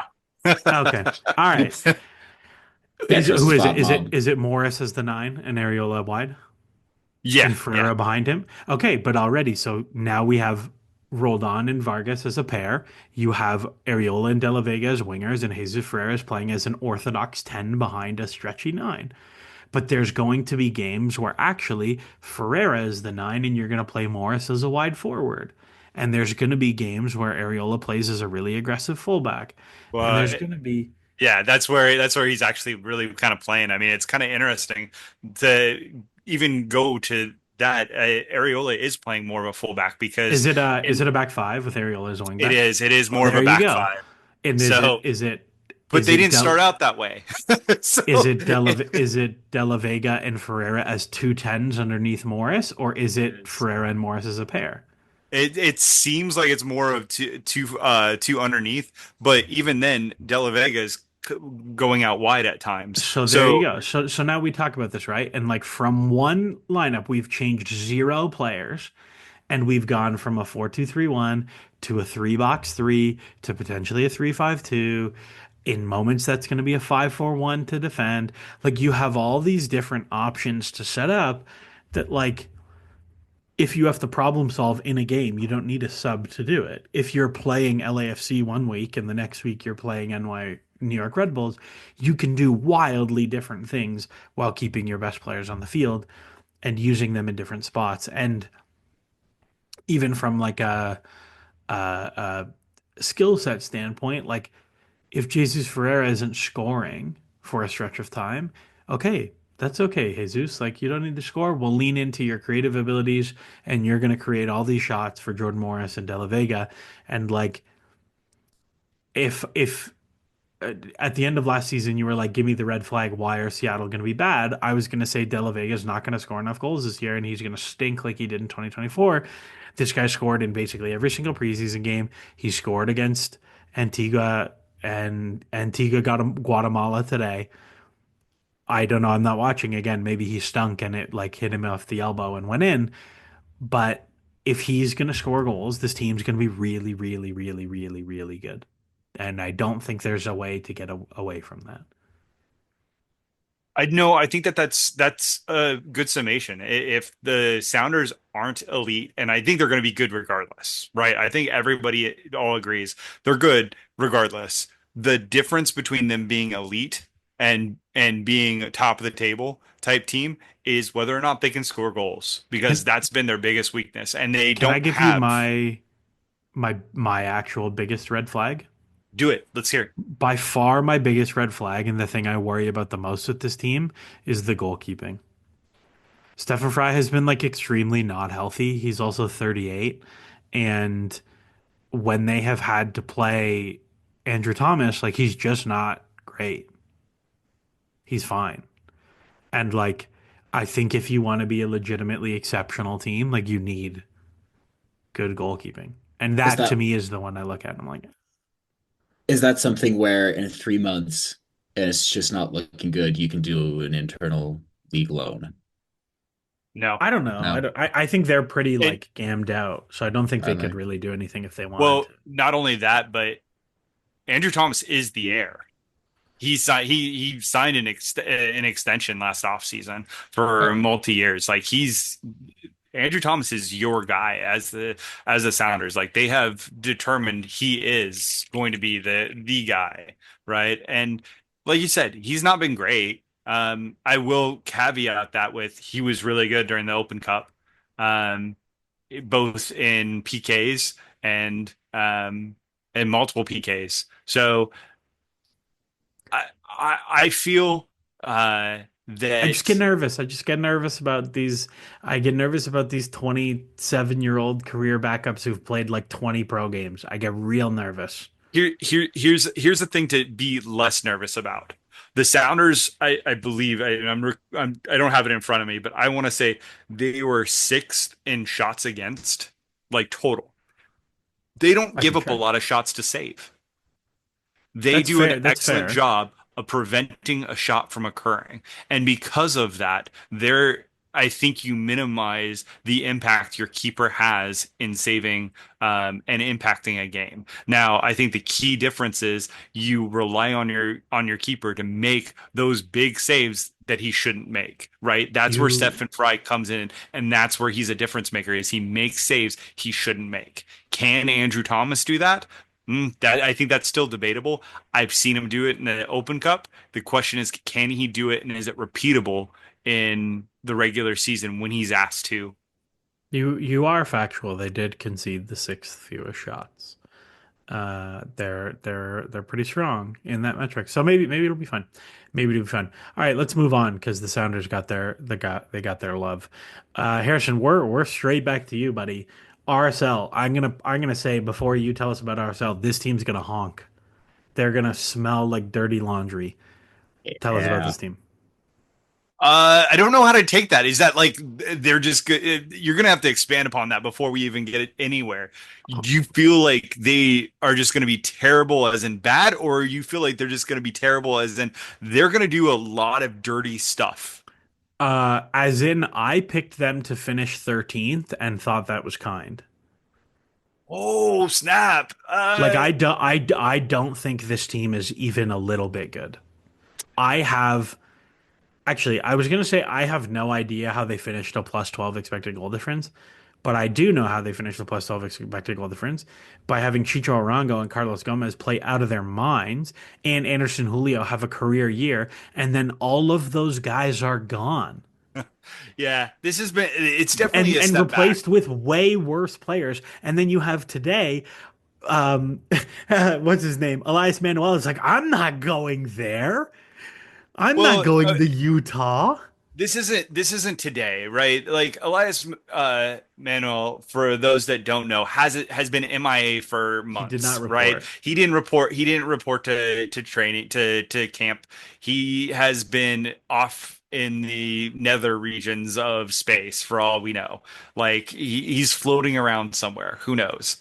Okay. All right. Yeah, Who Trust's is it? Fop Is it Mob. is it Morris as the nine and Areola wide Yeah, and yeah. Ferreira behind him? Okay, but already, so now we have Roldan and Vargas as a pair. You have Areola and De La Vega as wingers, and Jesus Ferreira playing as an orthodox 10 behind a stretchy 9. But there's going to be games where actually Ferreira is the 9 and you're going to play Morris as a wide forward. And there's going to be games where Areola plays as a really aggressive fullback. And Well, there's going to be yeah, that's where he's actually really kind of playing. I mean, it's kind of interesting to even go to that. Areola is playing more of a fullback because is in it a back five with Areola as a wing it back? is it is Well, more of there a you back go. five. And So, but is they it didn't start Del out that way. So is it De La Vega and Ferreira as two tens underneath Morris, or is it it is. Ferreira and Morris as a pair? It seems like it's more of two underneath, but even then, De La Vega is going out wide at times. So there you So go. So now we talk about this, right? And like from one lineup, we've changed zero players, and we've gone from a 4-2-3-1 to a three box three to potentially a 3-5-2. In moments, that's going to be a 5-4-1 to defend. Like you have all these different options to set up that like if you have to problem solve in a game, you don't need a sub to do it. If you're playing LAFC one week and the next week you're playing New York Red Bulls, you can do wildly different things while keeping your best players on the field and using them in different spots. And even from like a skill set standpoint, like if Jesus Ferreira isn't scoring for a stretch of time, okay, that's okay, Jesus. Like you don't need to score. We'll lean into your creative abilities, and you're going to create all these shots for Jordan Morris and De La Vega. And like if at the end of last season you were like, give me the red flag. Why are Seattle going to be bad? I was going to say De La Vega is not going to score enough goals this year, and he's going to stink like he did in 2024. This guy scored in basically every single preseason game. He scored against Antigua and Antigua got him Guatemala today. I don't know. I'm not watching again. Maybe he stunk and it like hit him off the elbow and went in. But if he's going to score goals, this team's going to be really, really, really, really, really good. And I don't think there's a way to get away from that. I know, I think that that's a good summation. If the Sounders aren't elite, and I think they're going to be good regardless, right? I think everybody all agrees they're good regardless. The difference between them being elite and being a top of the table type team is whether or not they can score goals, because Can that's been their biggest weakness, and they can I don't give you have. my actual biggest red flag? Do it. Let's hear it. By far my biggest red flag and the thing I worry about the most with this team is the goalkeeping. Stefan Fry has been like extremely not healthy. He's also 38. And when they have had to play Andrew Thomas, like he's just not great. He's fine. And like I think if you want to be a legitimately exceptional team, like you need good goalkeeping. And Is that to that me is the one I look at and I'm like, is that something where in 3 months and it's just not looking good, you can do an internal league loan? No. I don't know. No? I think they're pretty And like gammed out. So I don't think they Are could they? really do anything if they wanted well, to. not only that, but Andrew Thomas is the heir. He signed an extension last offseason for Oh, multi years. Like he's Andrew Thomas is your guy as the Sounders. Like they have determined he is going to be the guy, right? And like you said, he's not been great. I will caveat that with he was really good during the Open Cup, um, both in PKs and multiple PKs. So I feel I just get that nervous. I just get nervous about these. I get nervous about these 27-year-old career backups who've played like 20 pro games. I get real nervous. here's the thing to be less nervous about. The Sounders, I believe, I don't have it in front of me, but I want to say they were sixth in shots against, like total. They don't I give can up a check. lot of shots to save. They That's do an fair. That's excellent fair. job of preventing a shot from occurring. And because of that, they're I think you minimize the impact your keeper has in saving and impacting a game. Now, I think the key difference is you rely on your keeper to make those big saves that he shouldn't make, right? That's where You Stefan Fry comes in, and that's where he's a difference maker, is he makes saves he shouldn't make. Can Andrew Thomas do that? That I think that's still debatable. I've seen him do it in the Open Cup. The question is, can he do it, and is it repeatable in the regular season when he's asked to? you are factual. They did concede the sixth fewest shots. They're pretty strong in that metric. So maybe it'll be fun. Maybe it'll be fun. All right, let's move on because the Sounders got their love. Harrison, we're straight back to you, buddy. RSL. I'm gonna say before you tell us about RSL, this team's gonna honk. They're gonna smell like dirty laundry. Tell us about Yeah. this team. I don't know how to take that. Is that like they're just good? You're gonna have to expand upon that before we even get it anywhere. Do you feel like they are just gonna be terrible as in bad, or you feel like they're just gonna be terrible as in they're gonna do a lot of dirty stuff? As in, I picked them to finish 13th and thought that was kind. Oh, snap. Like I don't think this team is even a little bit good. I have actually I was gonna say I have no idea how they finished a plus 12 expected goal difference, but I do know how they finished the plus 12 expected goal difference by having Chicho Arango and Carlos Gomez play out of their minds and Anderson Julio have a career year, and then all of those guys are gone. Yeah, this has been, it's definitely a And step back. replaced with way worse players. And then you have today, um, what's his name? Elias Manuel is like, I'm not going there. I'm not Well, going to Utah. this isn't today, right? Like Elias Manuel, for those that don't know, has been MIA for He did not months, right? report. He didn't report to training to camp. He has been off in the nether regions of space for all we know. Like he's floating around somewhere. Who knows?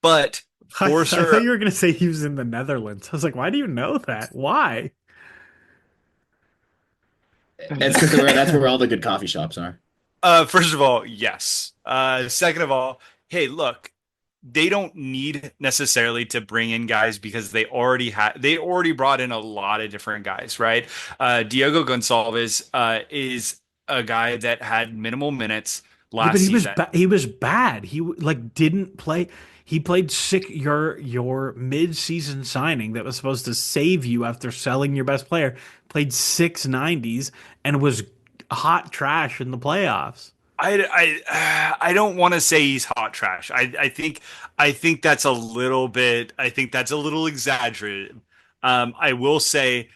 But for I thought sure, you were going to say he was in the Netherlands. I was like, why do you know that? Why? It's because that's where all the good coffee shops are. First of all, yes. Second of all, hey, look, they don't need necessarily to bring in guys because they already brought in a lot of different guys, right? Diego Gonçalves is a guy that had minimal minutes Yeah, but last season. he was bad. Like didn't play. He played sick your mid-season signing that was supposed to save you after selling your best player. Played 690s and was hot trash in the playoffs. I don't want to say he's hot trash. I think that's a little bit. I think that's a little exaggerated. I will say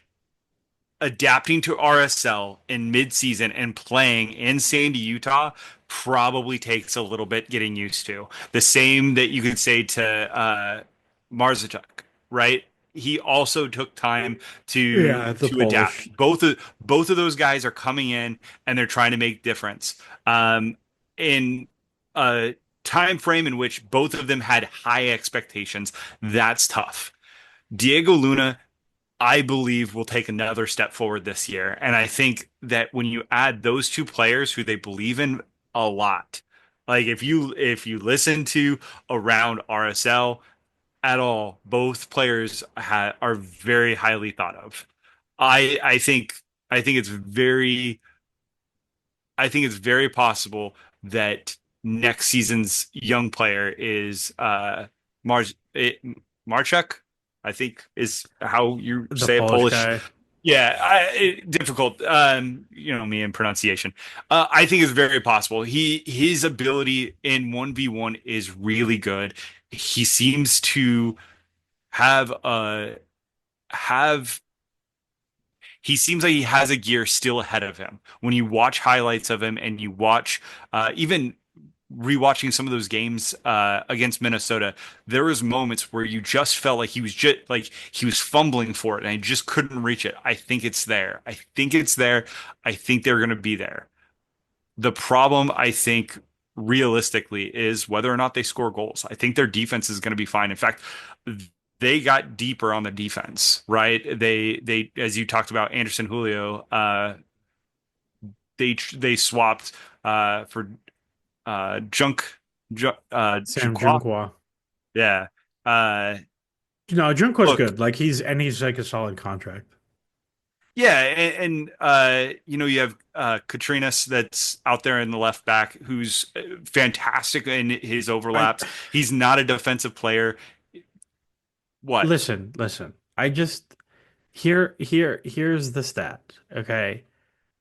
adapting to RSL in midseason and playing in Sandy, Utah probably takes a little bit getting used to. The same that you could say to Marzichuk, right? He also took time Yeah, the to adapt. Polish. Both of those guys are coming in and they're trying to make difference. In a time frame in which both of them had high expectations, that's tough. Diego Luna, I believe, will take another step forward this year. And I think that when you add those two players who they believe in a lot, like if you listen to around RSL at all, both players are very highly thought of. I think I think it's very I think it's very possible that next season's young player is Marz Marchuk, I think is how you The say it, Polish Polish. guy. Yeah, difficult. You know me in pronunciation. I think it's very possible. His ability in 1v1 is really good. He seems to have have he seems like he has a gear still ahead of him. When you watch highlights of him and you watch even rewatching some of those games against Minnesota, there was moments where you just felt like he was fumbling for it and he just couldn't reach it. I think it's there. I think it's there. I think they're going to be there. The problem, I think, realistically, is whether or not they score goals. I think their defense is going to be fine. In fact, they got deeper on the defense, right? As you talked about, Anderson Julio they swapped for Sam Junqua. Junqua. Yeah. Uh, No, Junqua's look, good. Like he's like a solid contract. yeah, you know, you have Katrinas that's out there in the left back who's fantastic in his I overlaps. He's not a defensive player. What? listen. I just here's the stat. Okay.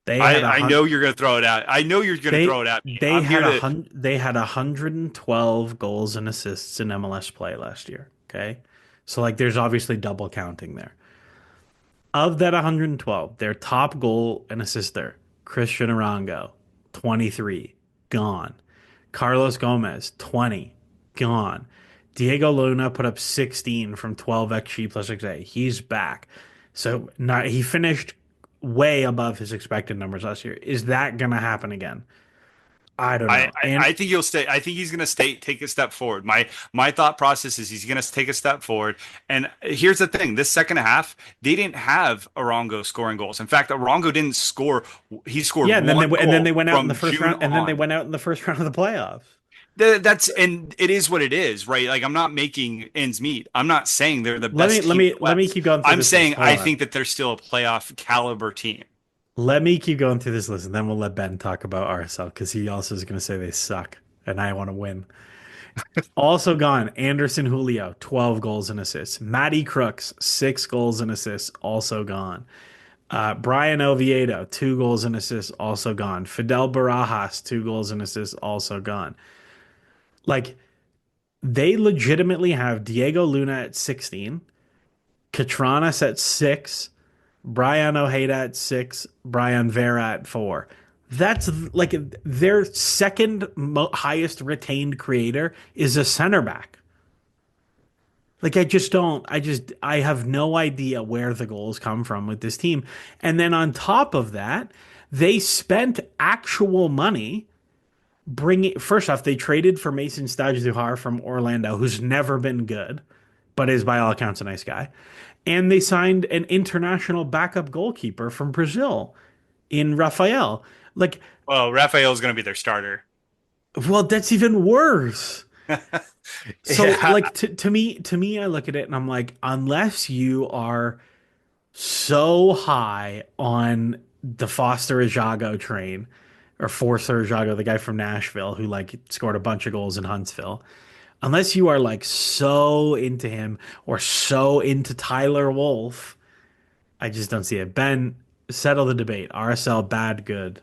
They had a I hun know you're gonna throw it out. I know you're gonna throw it at me. I'm here to. they had 112 goals and assists in MLS play last year. Okay. So like there's obviously double counting there. Of that 112, their top goal and assister, Christian Arango, 23, gone. Carlos Gomez, 20, gone. Diego Luna put up 16 from 12 XG plus XA. He's back. So not he finished way above his expected numbers last year. Is that gonna happen again? I don't know. And I think he'll stay. I think he's going to stay, take a step forward. My thought process is he's going to take a step forward. And here's the thing: this second half, they didn't have Arango scoring goals. In fact, Arango didn't score. He scored yeah, one and then goal they went out in the from first June round, and then they on. went out in the first round of the playoffs. That's and it is what it is, right? Like I'm not making ends meet. I'm not saying they're the best team in the Let me West. keep going through I'm this list. saying Hold I on. think that they're still a playoff caliber team. Let me keep going through this list, and then we'll let Ben talk about RSL because he also is going to say they suck, and I want to win. Also gone, Anderson Julio, 12 goals and assists. Matty Crooks, 6 goals and assists, also gone. Brian Oviedo, 2 goals and assists, also gone. Fidel Barajas, 2 goals and assists, also gone. Like, they legitimately have Diego Luna at 16, Catranas at 6, Brian Ojeda at 6, Brian Vera at 4. That's like their second highest retained creator is a center back. Like I just don't I have no idea where the goals come from with this team. And then on top of that, they spent actual money bringing first off they traded for Mason Stajduhar from Orlando who's never been good but is by all accounts a nice guy. And they signed an international backup goalkeeper from Brazil in Rafael. Like, Well, Raphael's going to be their starter. well, that's even worse. So, Yeah, like to me, I look at it and I'm like, unless you are so high on the Foster Ajago train or Forster Ajago, the guy from Nashville who like scored a bunch of goals in Huntsville, unless you are like so into him or so into Tyler Wolf, I just don't see it. Ben, settle the debate. RSL bad, good.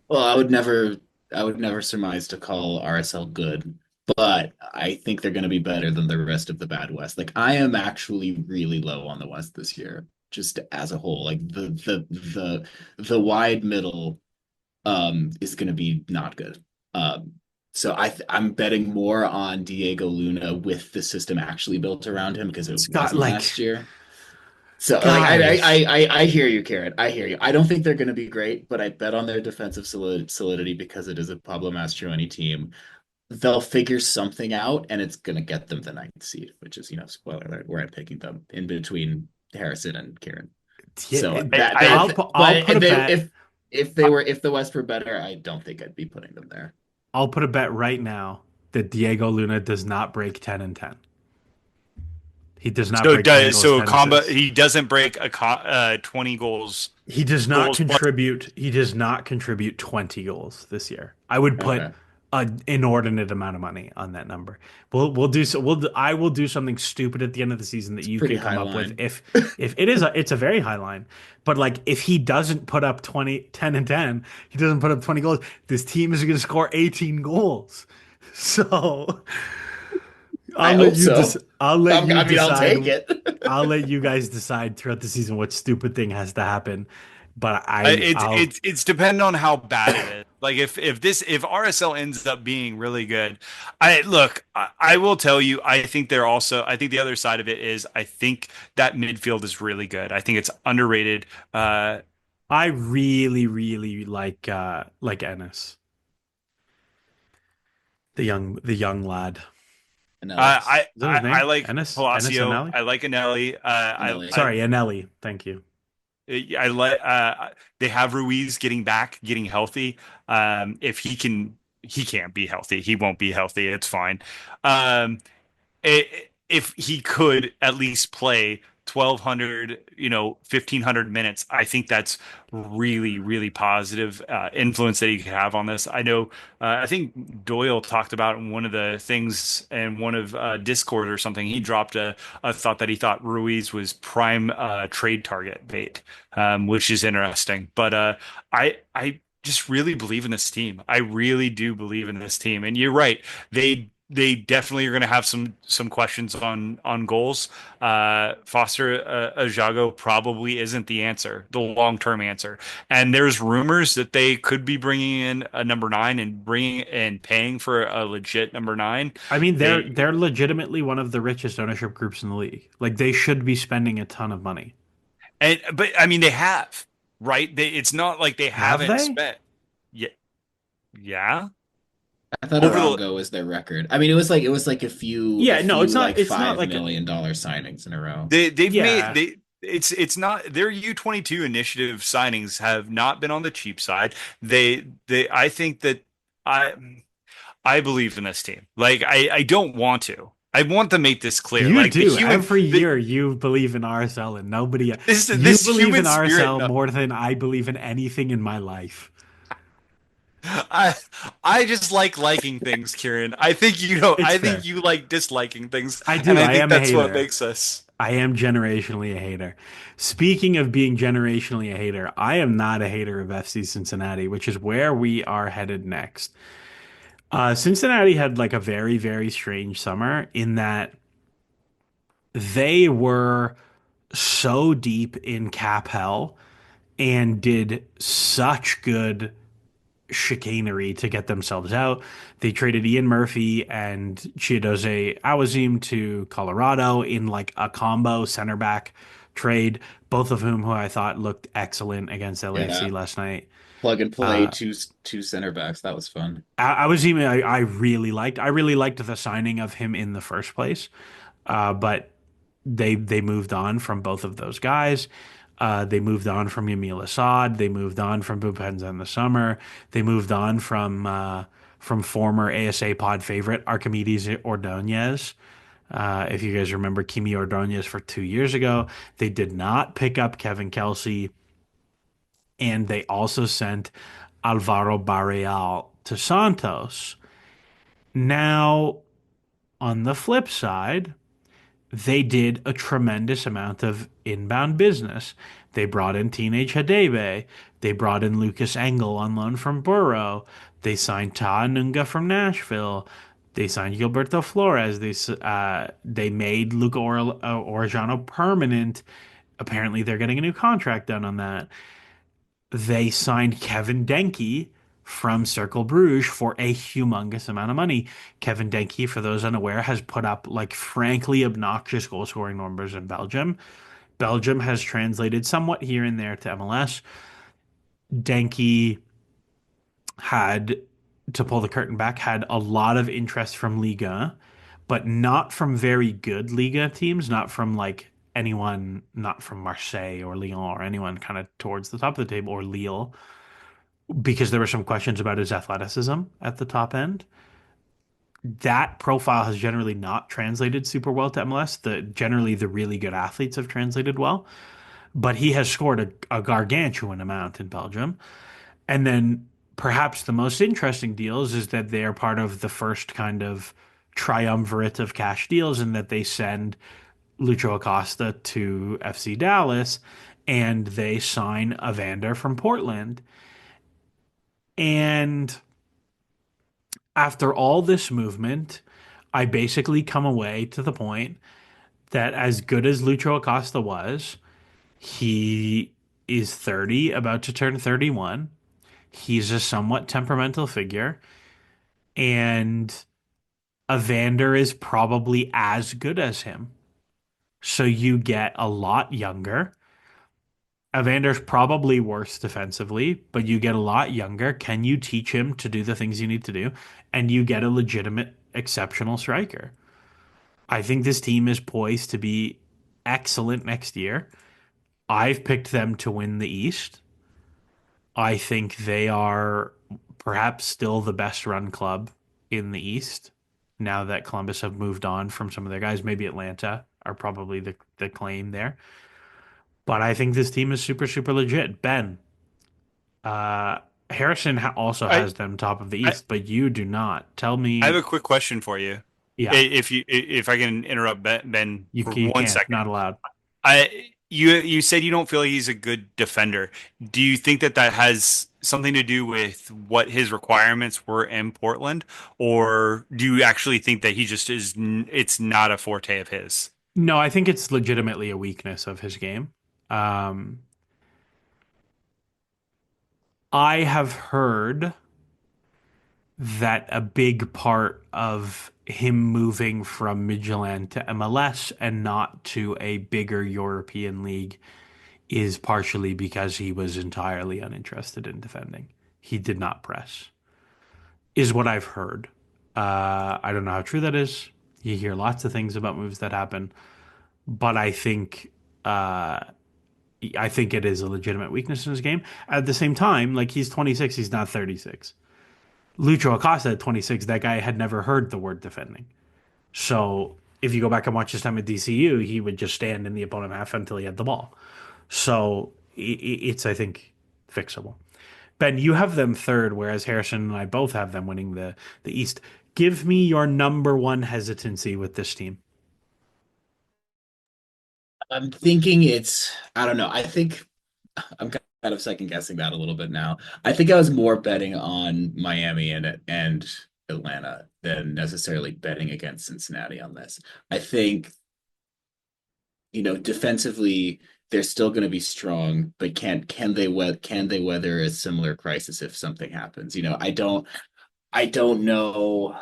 Well, I would never surmise to call RSL good, but I think they're going to be better than the rest of the bad West. Like I am actually really low on the West this year, just as a whole. Like the wide middle is going to be not good. So I'm betting more on Diego Luna with the system actually built around him because it Scott, wasn't like, last year. So like guys, I hear you, Karen. I hear you. I don't think they're going to be great, but I bet on their defensive solidity because it is a Pablo Mastroeni team. They'll figure something out, and it's going to get them the ninth seed, which is spoiler alert, where I'm picking them in between Harrison and Karen. So I'll but put a bet. if the West were better, I don't think I'd be putting them there. I'll put a bet right now that Diego Luna does not break 10 and 10. He does not break 10 goals, so 10 combo assists. he doesn't break 20 goals plus. He does not contribute 20 goals this year. I would put Okay, an inordinate amount of money on that number. I will do something stupid at the end of the season that it's a you pretty can come high up with line. if it is it's a very high line. But like if he doesn't put up 20 10 and 10, he doesn't put up 20 goals, this team is going to score 18 goals. So I hope so. I'll let you I mean, I'll decide. take it. I'll let you guys decide throughout the season what stupid thing has to happen. But I'll It's dependent on how bad it is. Like if RSL ends up being really good, I will tell you I think the other side of it is I think that midfield is really good. I think it's underrated. I really really like Ennis, the young lad. Anelli. Is that his I name? like Ennis Palacio. Anelli? I like Anelli. Anelli. Sorry, Anelli. Thank you. I like they have Ruiz getting back, getting healthy. If he can't be healthy. He won't be healthy. It's fine. Um, if he could at least play 1,200, 1,500 minutes, I think that's really, really positive influence that he could have on this. I think Doyle talked about in one of the things in one of Discord or something. He dropped a thought that he thought Ruiz was prime trade target bait, which is interesting. But I just really believe in this team. I really do believe in this team. And you're right. They definitely are going to have some questions on goals. Foster Ajago probably isn't the answer, the long term answer. And there's rumors that they could be bringing in a number nine and bringing and paying for a legit number nine. I mean, They they're legitimately one of the richest ownership groups in the league. Like they should be spending a ton of money. and but I mean they have, right? It's not like they Have haven't they? spent. Yeah, yeah. I thought Over the Arango was their record. I mean, it was like a Yeah, no, few like it's not five like million dollar signings in a row. they've made yeah. they it's not their U22 initiative signings have not been on the cheap side. They I think that I I believe in this team. Like I don't want to. I want to make this clear. You Like the do. human Every the year you believe in RSL and nobody you this believe human in spirit. RSL No, more than I believe in anything in my life. I I just like liking things, Kieran. I think you know. It's I think fair. you like disliking things, I and do. I I think am a that's what hater. makes us. I am generationally a hater. Speaking of being generationally a hater, I am not a hater of FC Cincinnati, which is where we are headed next. Cincinnati had like a very, very strange summer in that they were so deep in cap hell and did such good chicanery to get themselves out. They traded Ian Murphy and Chiedoze Awazim to Colorado in like a combo center back trade, both of who I thought looked excellent against Yeah, LAFC last night. plug and play Uh, two center backs. That was fun. Awazim, I really liked. I really liked the signing of him in the first place. But they moved on from both of those guys. They moved on from Yamil Assad. They moved on from Bupenza in the summer. They moved on from former ASA pod favorite Archimedes Ordonez. If you guys remember Kimi Ordonez for 2 years ago, they did not pick up Kevin Kelsey, and they also sent Alvaro Barreal to Santos. Now, on the flip side, they did a tremendous amount of inbound business. They brought in Teenage Hadebe. They brought in Lucas Engel on loan from Borough. They signed Ta Nunga from Nashville. They signed Gilberto Flores. They made Luca Orejano permanent. Apparently, they're getting a new contract done on that. They signed Kevin Denke from Cercle Bruges for a humongous amount of money. Kevin Denke, for those unaware, has put up like frankly obnoxious goal scoring numbers in Belgium. Belgium has translated somewhat here and there to MLS. Denke had, to pull the curtain back, had a lot of interest from Liga, but not from very good Liga teams, not from like anyone, not from Marseille or Lyon or anyone kind of towards the top of the table or Lille because there were some questions about his athleticism at the top end. That profile has generally not translated super well to MLS. Generally the really good athletes have translated well, but he has scored a gargantuan amount in Belgium. And then perhaps the most interesting deals is that they are part of the first kind of triumvirate of cash deals in that they send Lucho Acosta to FC Dallas and they sign Evander from Portland. And after all this movement, I basically come away to the point that as good as Lucho Acosta was, he is 30, about to turn 31. He's a somewhat temperamental figure, and Evander is probably as good as him. So you get a lot younger. Evander's probably worse defensively, but you get a lot younger. Can you teach him to do the things you need to do? And you get a legitimate, exceptional striker. I think this team is poised to be excellent next year. I've picked them to win the East. I think they are perhaps still the best run club in the East. Now that Columbus have moved on from some of their guys, maybe Atlanta are probably the claim there. But I think this team is super, super legit. Ben, uh, Harrison also I, has them top of the I East, but you do not. Tell I have me, a quick question for you. yeah, If I can interrupt Ben for you one can't, second. not allowed. You said you don't feel he's a good defender. Do you think that that has something to do with what his requirements were in Portland, or do you actually think that he just is? It's not a forte of his. No, I think it's legitimately a weakness of his game. Um, I have heard that a big part of him moving from Midtjylland to MLS and not to a bigger European league is partially because he was entirely uninterested in defending. He did not press, is what I've heard. I don't know how true that is. You hear lots of things about moves that happen, but uh, I think it is a legitimate weakness in his game. At the same time, like he's 26, he's not 36. Lucho Acosta at 26, that guy had never heard the word defending. So if you go back and watch his time at DCU, he would just stand in the opponent half until he had the ball. So it's, I think, fixable. Ben, you have them third, whereas Harrison and I both have them winning the East. Give me your number one hesitancy with this team. I'm thinking I don't know. I think I'm kind of second guessing that a little bit now. I think I was more betting on Miami and Atlanta than necessarily betting against Cincinnati on this. I think, defensively they're still going to be strong, but can they weather a similar crisis if something happens? I don't know.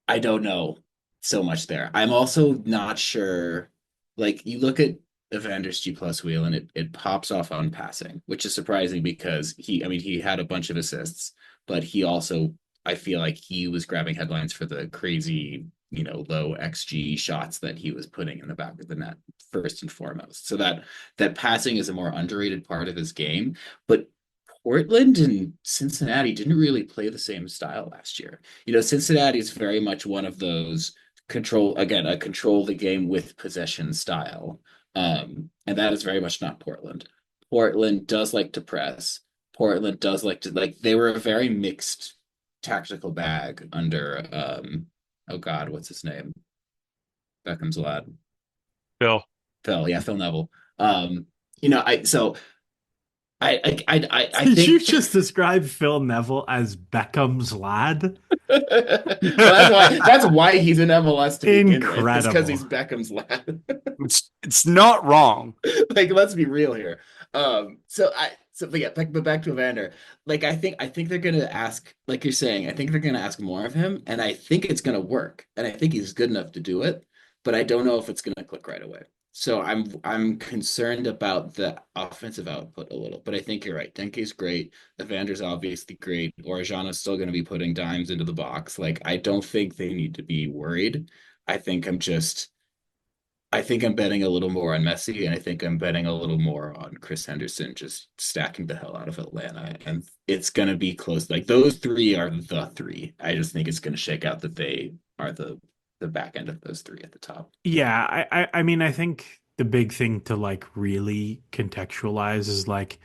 I don't know so much there. I'm also not sure. Like you look at Evander's G plus wheel and it pops off on passing, which is surprising because he had a bunch of assists, but he also, I feel like he was grabbing headlines for the crazy, low XG shots that he was putting in the back of the net first and foremost. So that passing is a more underrated part of his game, but Portland and Cincinnati didn't really play the same style last year. Cincinnati is very much one of those a control the game with possession style. And that is very much not Portland. Portland does like to press. Portland does like to they were a very mixed tactical bag under oh God, what's his name? Beckham's lad. Phil. Phil Neville. You know, I so I Did you think just describe Phil Neville as Beckham's lad? well, that's why he's in MLS to begin with. It's because Incredible. he's Beckham's lad. It's not wrong. Like, let's be real here. But back to Evander. Like, I think they're gonna ask, like you're saying, I think they're gonna ask more of him, and I think it's gonna work, and I think he's good enough to do it, but I don't know if it's gonna click right away. So I'm concerned about the offensive output a little, but I think you're right. Denke's great. Evander's obviously great. Orejana's still going to be putting dimes into the box. Like, I don't think they need to be worried. I think I'm just I think I'm betting a little more on Messi, and I think I'm betting a little more on Chris Henderson just stacking the hell out of Atlanta. And it's gonna be close. Like those three are the three. I just think it's gonna shake out that they are the back end of those three at the top. Yeah, I mean, I think the big thing to like really contextualize is like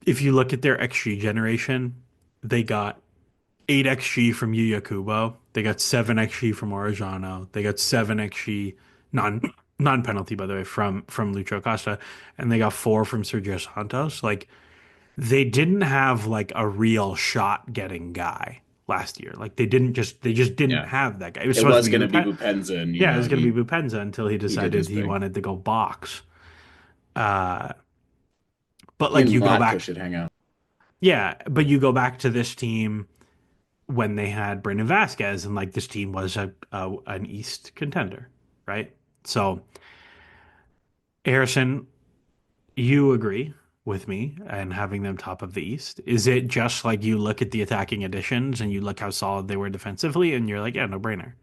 if you look at their XG generation, they got 8 XG from Yuya Kubo, they got 7 XG from Orejano, they got 7 XG non non penalty by the way from Lucho Acosta, and they got 4 from Sergio Santos. Like they didn't have like a real shot getting guy last year. Like they just didn't Yeah. have that guy. It was It supposed to was be gonna be Bupen. Bupenza, and Yeah, it was going to he be Bupenza until he he did decided his he thing. wanted to go box. Uh, but He like and you go Latko back, should hang out. yeah, but you go back to this team when they had Brandon Vasquez, and like this team was a an East contender, right? So Harrison, you agree with me and having them top of the East? Is it just like you look at the attacking additions and you look how solid they were defensively, and you're like, yeah, no brainer.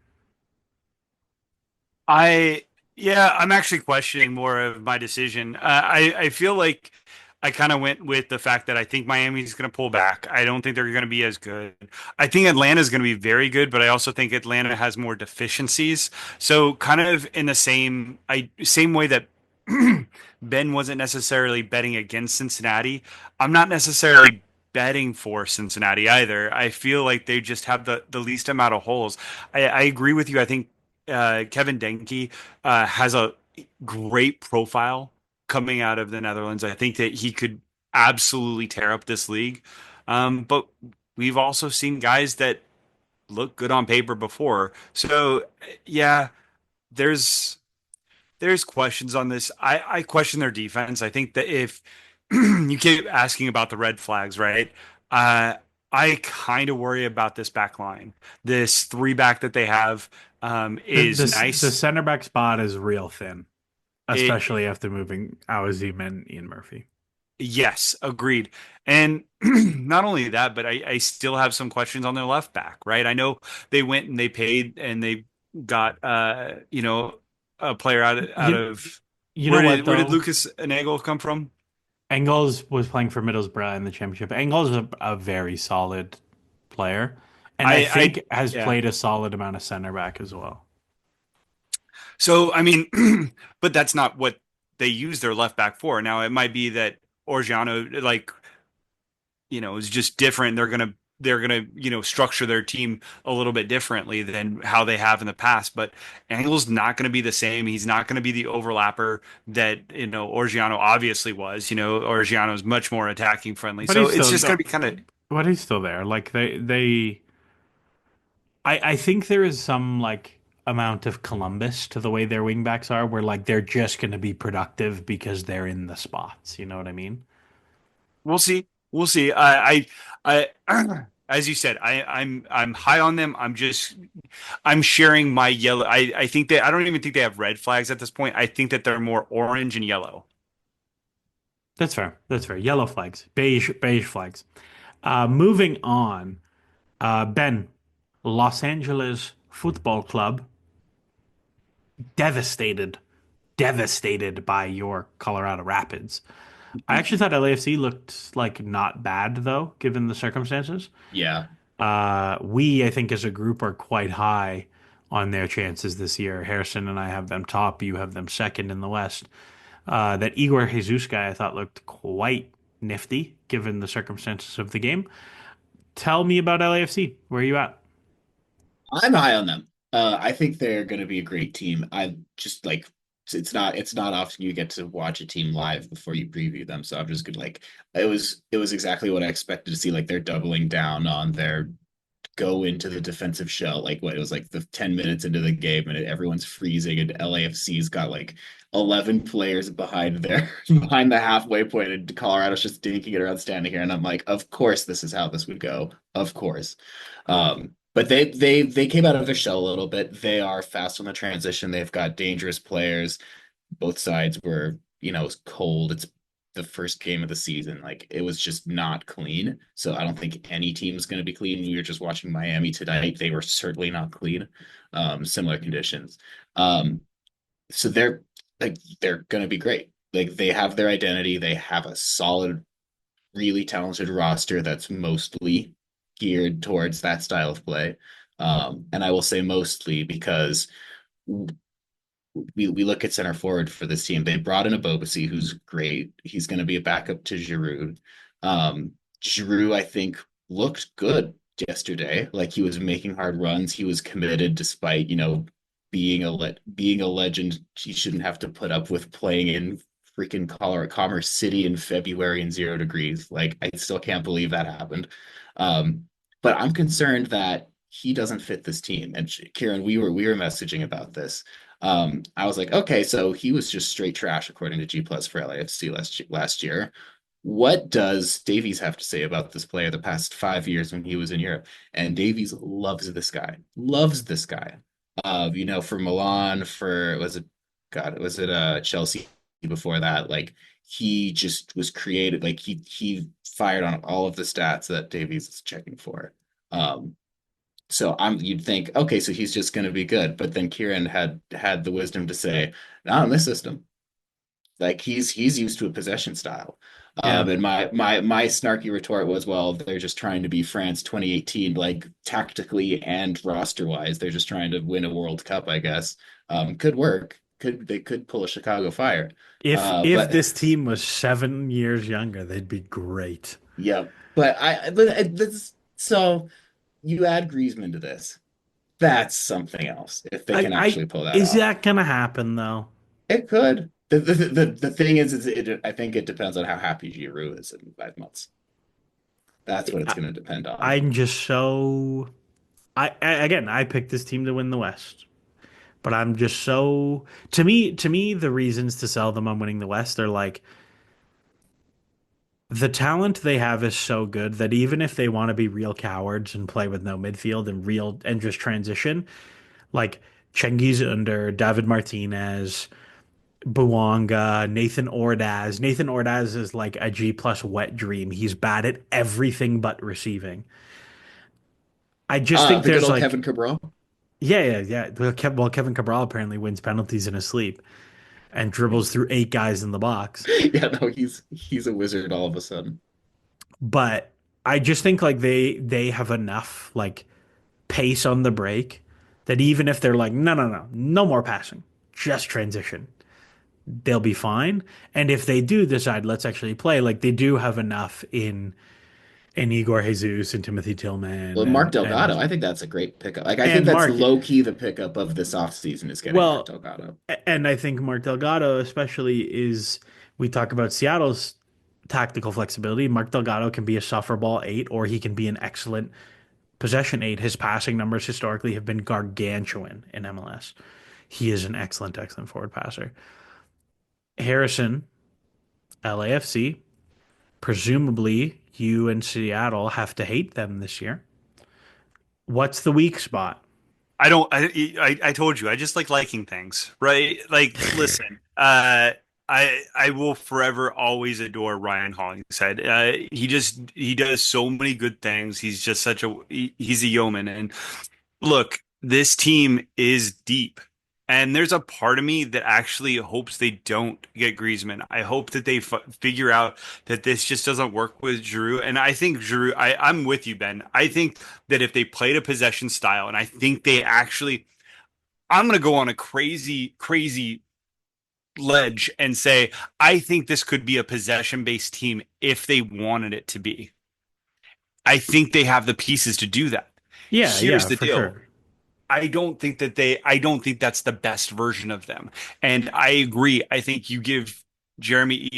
Yeah, I'm actually questioning more of my decision. I feel like I kind of went with the fact that I think Miami's going to pull back. I don't think they're going to be as good. I think Atlanta's going to be very good, but I also think Atlanta has more deficiencies. So kind of in the same way that Ben wasn't necessarily betting against Cincinnati, I'm not necessarily betting for Cincinnati either. I feel like they just have the least amount of holes. I agree with you. I think Kevin Denke has a great profile coming out of the Netherlands. I think that he could absolutely tear up this league. But we've also seen guys that look good on paper before. So yeah, there's there's questions on this. I question their defense. I think that if you keep asking about the red flags, right? Uh, I kind of worry about this back line. This three back that they have is The nice. center back spot is real thin, It especially after moving Awazim and Ian Murphy. Yes, agreed. And not only that, but I still have some questions on their left back, right? I know they went and they paid and they got a player out You of you know what where did though? Lucas Nagel come from? Engels was playing for Middlesbrough in the championship. Engels is a very solid player, and I I think has yeah. played a solid amount of center back as well. So I mean, but that's not what they use their left back for. Now it might be that Orgiano is just different. They're gonna structure their team a little bit differently than how they have in the past. But Angel's not gonna be the same. He's not gonna be the overlapper that Orgiano obviously was. Orgiano is much more attacking friendly. But So he's it's still, just gonna be kind of but he's still there. Like I think there is some like amount of Columbus to the way their wingbacks are, where like they're just going to be productive because they're in the spots. You know what I mean? we'll see. We'll see. As you said, I'm high on them. I'm sharing my yellow. I think that I don't even think they have red flags at this point. I think that they're more orange and yellow. That's fair. That's fair. Yellow flags, beige flags. Moving on. Ben, Los Angeles Football Club, devastated, devastated by your Colorado Rapids. I actually thought LAFC looked like not bad though, given the circumstances. Yeah. We, I think, as a group, are quite high on their chances this year. Harrison and I have them top. You have them second in the West. That Igor Jesus guy I thought looked quite nifty given the circumstances of the game. Tell me about LAFC. Where are you at? I'm high on them. I think they're going to be a great team. I just like it's not often you get to watch a team live before you preview them. So I'm just gonna like it was exactly what I expected to see. Like they're doubling down on their go into the defensive shell. Like what it was like the 10 minutes into the game and everyone's freezing and LAFC's got like 11 players behind there behind the halfway point and Colorado's just dinking it around standing here. And I'm like, of course this is how this would go. Of course. But they came out of their shell a little bit. They are fast on the transition. They've got dangerous players. Both sides were, it's cold. It's the first game of the season. Like it was just not clean. So I don't think any team is going to be clean. We were just watching Miami tonight. They were certainly not clean. Similar conditions. So they're going to be great. Like they have their identity. They have a solid, really talented roster that's mostly geared towards that style of play. And I will say mostly because we look at center forward for this team. They brought in a Bobasi who's great. He's going to be a backup to Giroud. Giroud, I think, looked good yesterday. Like he was making hard runs. He was committed despite being a legend. He shouldn't have to put up with playing in freaking Commerce City in February in 0 degrees. Like I still can't believe that happened. Um, but I'm concerned that he doesn't fit this team. And Kieran, we were messaging about this. I was like, okay, so he was just straight trash according to G Plus for LAFC last year. What does Davies have to say about this player the past 5 years when he was in Europe? And Davies loves this guy. For Milan, for was it Chelsea before that? Like he just was created, like he fired on all of the stats that Davies is checking for. Um, So you'd think, okay, so he's just going to be good. But then Kieran had the wisdom to say, not in this system. Like he's used to a possession style. Yeah. And my snarky retort was, well, they're just trying to be France 2018, like tactically and roster wise. They're just trying to win a World Cup, I guess. Could work. They could pull a Chicago Fire. If But this team was 7 years younger, they'd be great. yeah, but this, so you add Griezmann to this. That's something else if they can I actually pull that is off. that gonna happen though? It could. The thing is I think it depends on how happy Giroud is in 5 months. That's what it's I, going to depend on. I'm just so again, I picked this team to win the West, but I'm just so to me the reasons to sell them on winning the West are like the talent they have is so good that even if they want to be real cowards and play with no midfield and just transition, like Cengiz Under, David Martinez, Buwanga, Nathan Ordaz. Nathan Ordaz is like a G plus wet dream. He's bad at everything but receiving. I just think The good there's old like, Kevin Cabral. yeah. Well, Kevin Cabral apparently wins penalties in his sleep and dribbles through 8 guys in the box. Yeah, no, he's a wizard all of a sudden. But I just think like they have enough like pace on the break that even if they're like, no more passing, just transition, they'll be fine. And if they do decide, let's actually play, like they do have enough in Igor Jesus and Timothy Tillman Well, Mark and Delgado, I think that's a great pickup. Like I think and that's Mark. low key the pickup of this offseason is getting Mark Well, Delgado. and I think Mark Delgado especially is we talk about Seattle's tactical flexibility. Mark Delgado can be a suffer ball eight or he can be an excellent possession eight. His passing numbers historically have been gargantuan in MLS. He is an excellent forward passer. Harrison, LAFC, presumably you and Seattle have to hate them this year. What's the weak spot? I don't. I told you. I just like liking things, right? Like, listen. I will forever always adore Ryan Hollingshead. He does so many good things. He's just he's a yeoman. And look, this team is deep. And there's a part of me that actually hopes they don't get Griezmann. I hope that they f figure out that this just doesn't work with Giroud. And I think Giroud, I'm with you, Ben. I think that if they played a possession style, and I think they actually, I'm going to go on a crazy ledge and say, I think this could be a possession based team if they wanted it to be. I think they have the pieces to do that. Yeah, Here's yeah, the for deal. sure. I don't think that's the best version of them. And I agree. I think you give Jeremy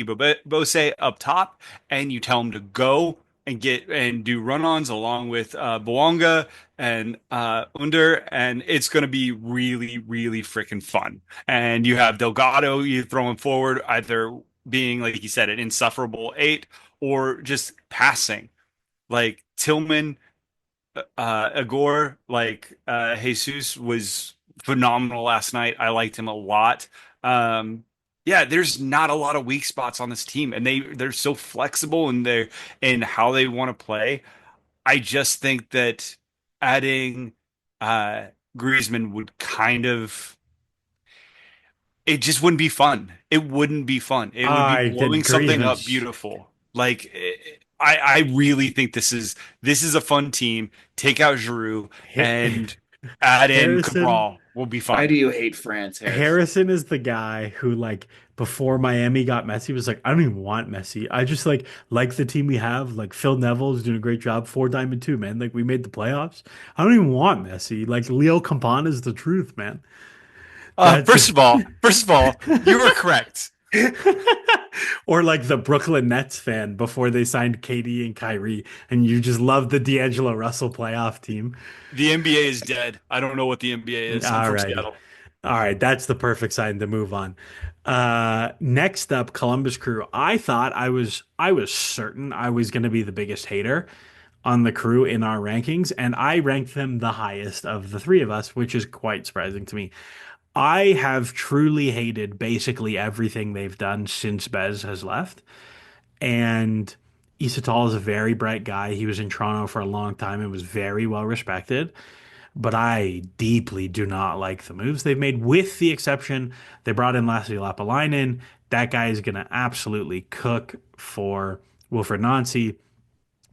Bose up top and you tell him to go and get and do run-ons along with Boanga and Under, and it's going to be really freaking fun. And you have Delgado, you throw him forward, either being, like you said, an insufferable eight or just passing. Like Tillman Agor, Jesus was phenomenal last night. I liked him a lot. Um, yeah, there's not a lot of weak spots on this team, and they're so flexible in their in how they want to play. I just think that adding uh Griezmann would kind of it just wouldn't be fun. It wouldn't be fun. It would be I blowing did something up Griezmann's beautiful. I really think this is a fun team. Take out Giroud and add in Harrison. Cabral. Will be Why fun. do you hate France, Harris? Harrison is the guy who like before Miami got Messi was like, I don't even want Messi. I just like the team we have. Like Phil Neville's doing a great job. Four diamond two, man. Like we made the playoffs. I don't even want Messi. Like Leo Campana is the truth, man. That's First of all, you were correct. or like the Brooklyn Nets fan before they signed KD and Kyrie, and you just love the D'Angelo Russell playoff team. The NBA is dead. I don't know what the NBA is. I'm All from righty. Seattle. All right, that's the perfect sign to move on. Next up, Columbus Crew. I was certain I was going to be the biggest hater on the Crew in our rankings, and I ranked them the highest of the three of us, which is quite surprising to me. I have truly hated basically everything they've done since Bez has left, and Isatal is a very bright guy. He was in Toronto for a long time and was very well respected. But I deeply do not like the moves they've made, with the exception they brought in Lassi Lapalainen. That guy is going to absolutely cook for Wilfred Nancy.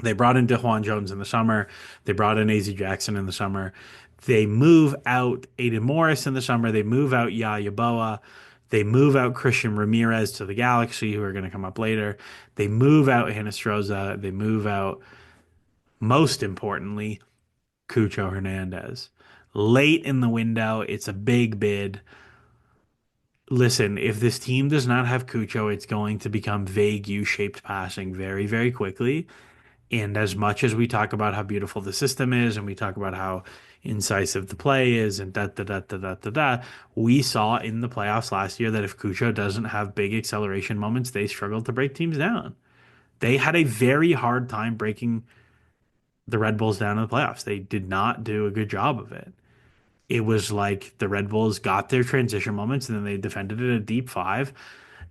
They brought in DeJuan Jones in the summer. They brought in AZ Jackson in the summer. They move out Aiden Morris in the summer. They move out Yaya Boa. They move out Christian Ramirez to the Galaxy, who are going to come up later. They move out Hinostroza. They move out, most importantly, Cucho Hernandez. Late in the window, it's a big bid. Listen, if this team does not have Cucho, it's going to become vague U-shaped passing very, very quickly. And as much as we talk about how beautiful the system is and we talk about how incisive the play is and da da da da da da da, we saw in the playoffs last year that if Cucho doesn't have big acceleration moments, they struggle to break teams down. They had a very hard time breaking the Red Bulls down in the playoffs. They did not do a good job of it. It was like the Red Bulls got their transition moments and then they defended it a deep five.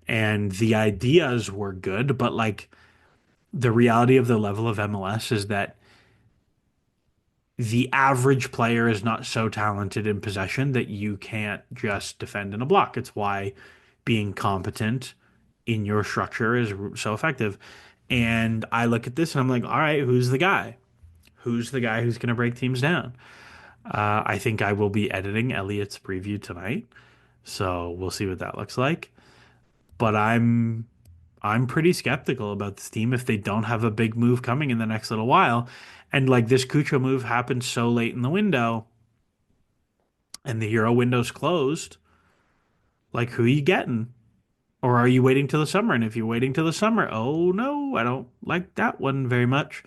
And the ideas were good, but like the reality of the level of MLS is that the average player is not so talented in possession that you can't just defend in a block. It's why being competent in your structure is so effective. And I look at this and I'm like, all right, who's the guy? Who's the guy who's going to break teams down? I think I will be editing Elliot's preview tonight, so we'll see what that looks like. But I'm pretty skeptical about this team if they don't have a big move coming in the next little while. And like this Cucho move happened so late in the window and the Euro window's closed, like who are you getting? Or are you waiting till the summer? And if you're waiting till the summer, oh no, I don't like that one very much.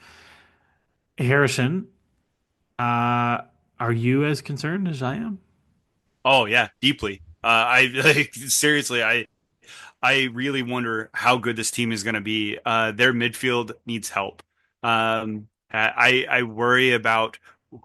Harrison, uh, are you as concerned as I am? Oh yeah, deeply. I like, seriously, I really wonder how good this team is going to be. Their midfield needs help. I worry about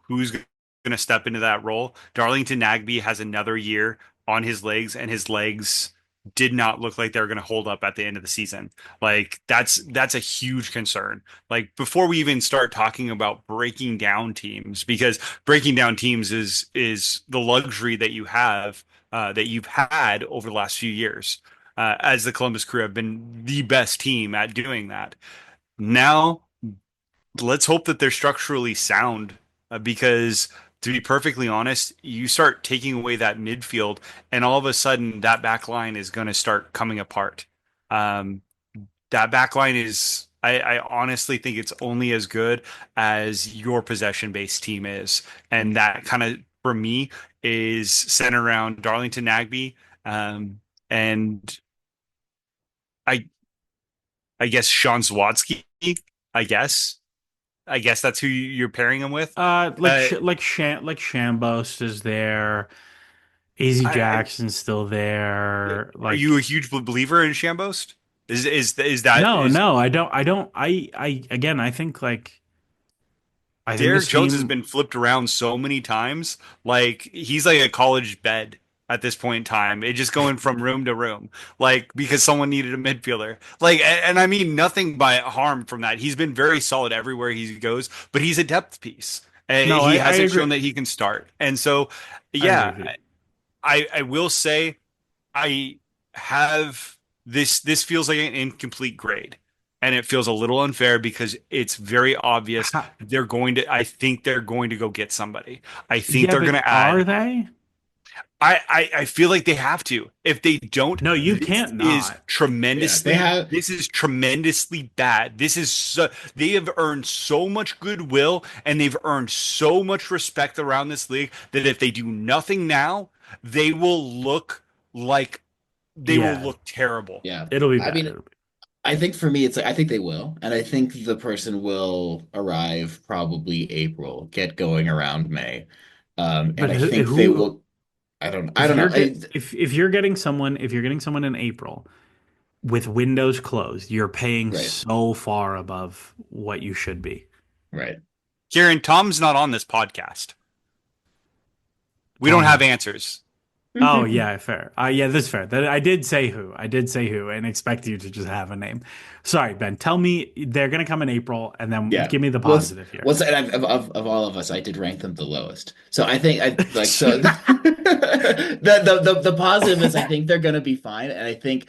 who's going to step into that role. Darlington Nagbe has another year on his legs, and his legs did not look like they were going to hold up at the end of the season. Like that's a huge concern. Like before we even start talking about breaking down teams, because breaking down teams is the luxury that you have that you've had over the last few years as the Columbus Crew have been the best team at doing that. Now, let's hope that they're structurally sound because, to be perfectly honest, you start taking away that midfield, and all of a sudden, that back line is going to start coming apart. Um, that back line is. I honestly think it's only as good as your possession-based team is, and that kind of, for me, is centered around Darlington Nagbe, and I I guess Sean Swatsky. I guess. I guess that's who you're pairing him with. Uh, Like Shambos is there. AZ I Jackson's still there. are you a Like huge believer in Shambost? Is that no, is no, I don't I again I think like I think Derek this Jones has team been flipped around so many times, like he's like a college bed at this point in time. It just going from room to room, like because someone needed a midfielder. Like, and I mean nothing by harm from that. He's been very solid everywhere he goes, but he's a depth piece. no, He I hasn't agree. shown that he can start, and so I agree yeah, with you. I will say I have this feels like an incomplete grade. And it feels a little unfair because it's very obvious Ha- they're going to I think they're going to go get somebody. I think yeah, they're going but to are add. they? I feel like they have to. If they don't, No, you can't not. Yeah, they have. this is tremendously bad. They have earned so much goodwill and they've earned so much respect around this league that if they do nothing now, they will look like they will Yeah, look terrible. Yeah, it'll be I bad. mean, I think for me, it's like I think they will, and I think the person will arrive probably April, get going around May, and But I who, think they who will. I don't know. if you're getting someone if you're getting someone in April with windows closed, you're paying Right, so far above what you should be. right. Kieran, Tom's not on this podcast. We don't Tom's have not. answers. Oh yeah, fair. Yeah, that's fair. That I did say who. I did say who, and expect you to just have a name. Sorry, Ben. Tell me they're gonna come in April, and then Yeah. give me the What's positive here. what's and of all of us, I did rank them the lowest. So I think I like so the positive is I think they're gonna be fine. And I think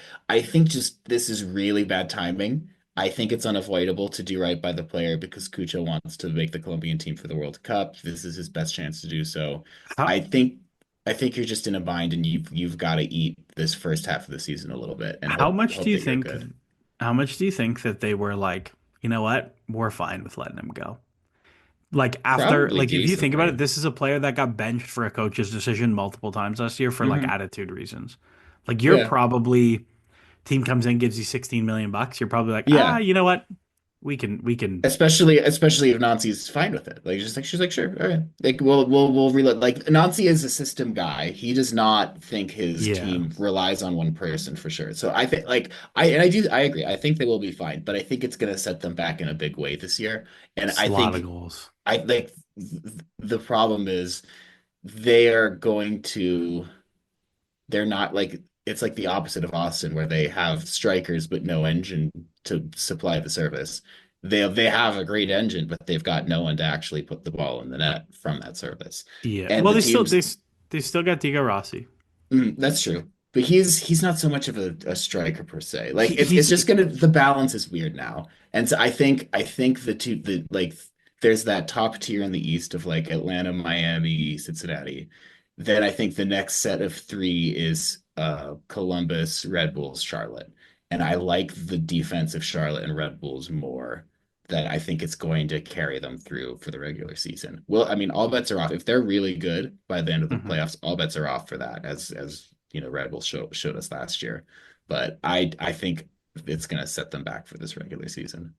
just this is really bad timing. I think it's unavoidable to do right by the player because Cucho wants to make the Colombian team for the World Cup. This is his best chance to do so. How I think I think you're just in a bind and you've got to eat this first half of the season a little bit and how much do hope you that you're think? good. How much do you think that they were like, you know what? We're fine with letting him go. Like after, Probably like if you think about it, decently. this is a player that got benched for a coach's decision multiple times last year for like Hmm. attitude reasons. Like you're Yeah. probably team comes in gives you 16 million bucks. You're probably like, ah, Yeah. you know what? We can. Especially if Nancy's fine with it. Like just like she's like, sure, all right. Like we'll reload. Like Nancy is a system guy. He does not think his Yeah, team relies on one person for sure. So I think like I agree. I think they will be fine, but I think it's gonna set them back in a big way this year. And it's I a lot of think goals. I like the problem is they are going to they're not like it's like the opposite of Austin, where they have strikers but no engine to supply the service. They have a great engine, but they've got no one to actually put the ball in the net from that service. Yeah. And Well, the they still teams, they still got Diego Rossi. that's true. But he's not so much of a striker per se. Like it's He's just gonna the balance is weird now. And so I think the like there's that top tier in the East of like Atlanta, Miami, Cincinnati. Then I think the next set of three is Columbus, Red Bulls, Charlotte. And I like the defense of Charlotte and Red Bulls more that I think it's going to carry them through for the regular season. Well, I mean, all bets are off. If they're really good by the end of the mhm. playoffs, all bets are off for that, as you know, Red Bull showed us last year. But I think it's going to set them back for this regular season.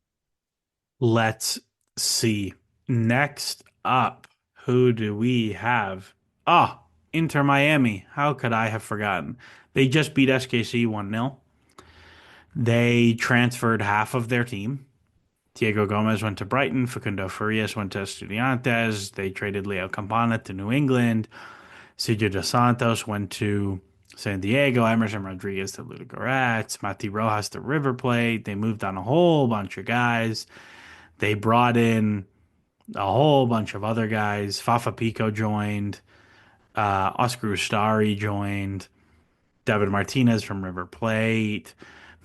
Let's see. Next up, who do we have? Ah, Inter Miami. How could I have forgotten? They just beat SKC 1-0. They transferred half of their team. Diego Gomez went to Brighton. Facundo Farias went to Estudiantes. They traded Leo Campana to New England. Sergio Dos Santos went to San Diego. Emerson Rodriguez to Ludogorets. Mati Rojas to River Plate. They moved on a whole bunch of guys. They brought in a whole bunch of other guys. Fafa Pico joined. Oscar Ustari joined. David Martinez from River Plate.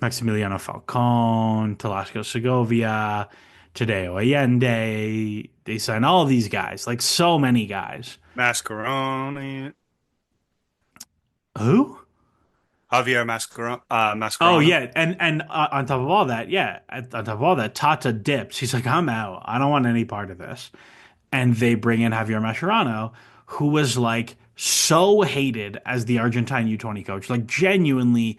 Maximiliano Falcone. Talasco Segovia. Tadeo Allende. They signed all these guys, like so many guys. Mascheroni, Who? Javier Oh Mascherano. yeah, and on top of all that, yeah, on top of all that, Tata dips. He's like, I'm out. I don't want any part of this. And they bring in Javier Mascherano, who was like so hated as the Argentine U20 coach, like genuinely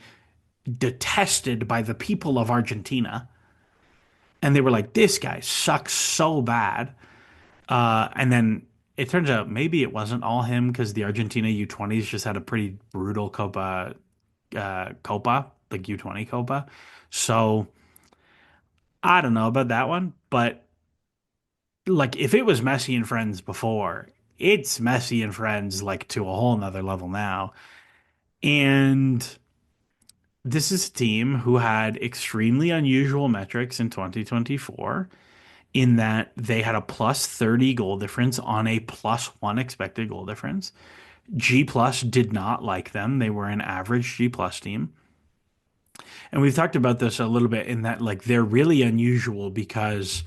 detested by the people of Argentina. And they were like, this guy sucks so bad. And then it turns out maybe it wasn't all him because the Argentina U20s just had a pretty brutal Copa, like U20 Copa. So I don't know about that one, but like if it was Messi and Friends before, it's Messi and Friends like to a whole nother level now. And this is a team who had extremely unusual metrics in 2024 in that they had a plus 30 goal difference on a plus one expected goal difference. G plus did not like them. They were an average G plus team. And we've talked about this a little bit in that like they're really unusual because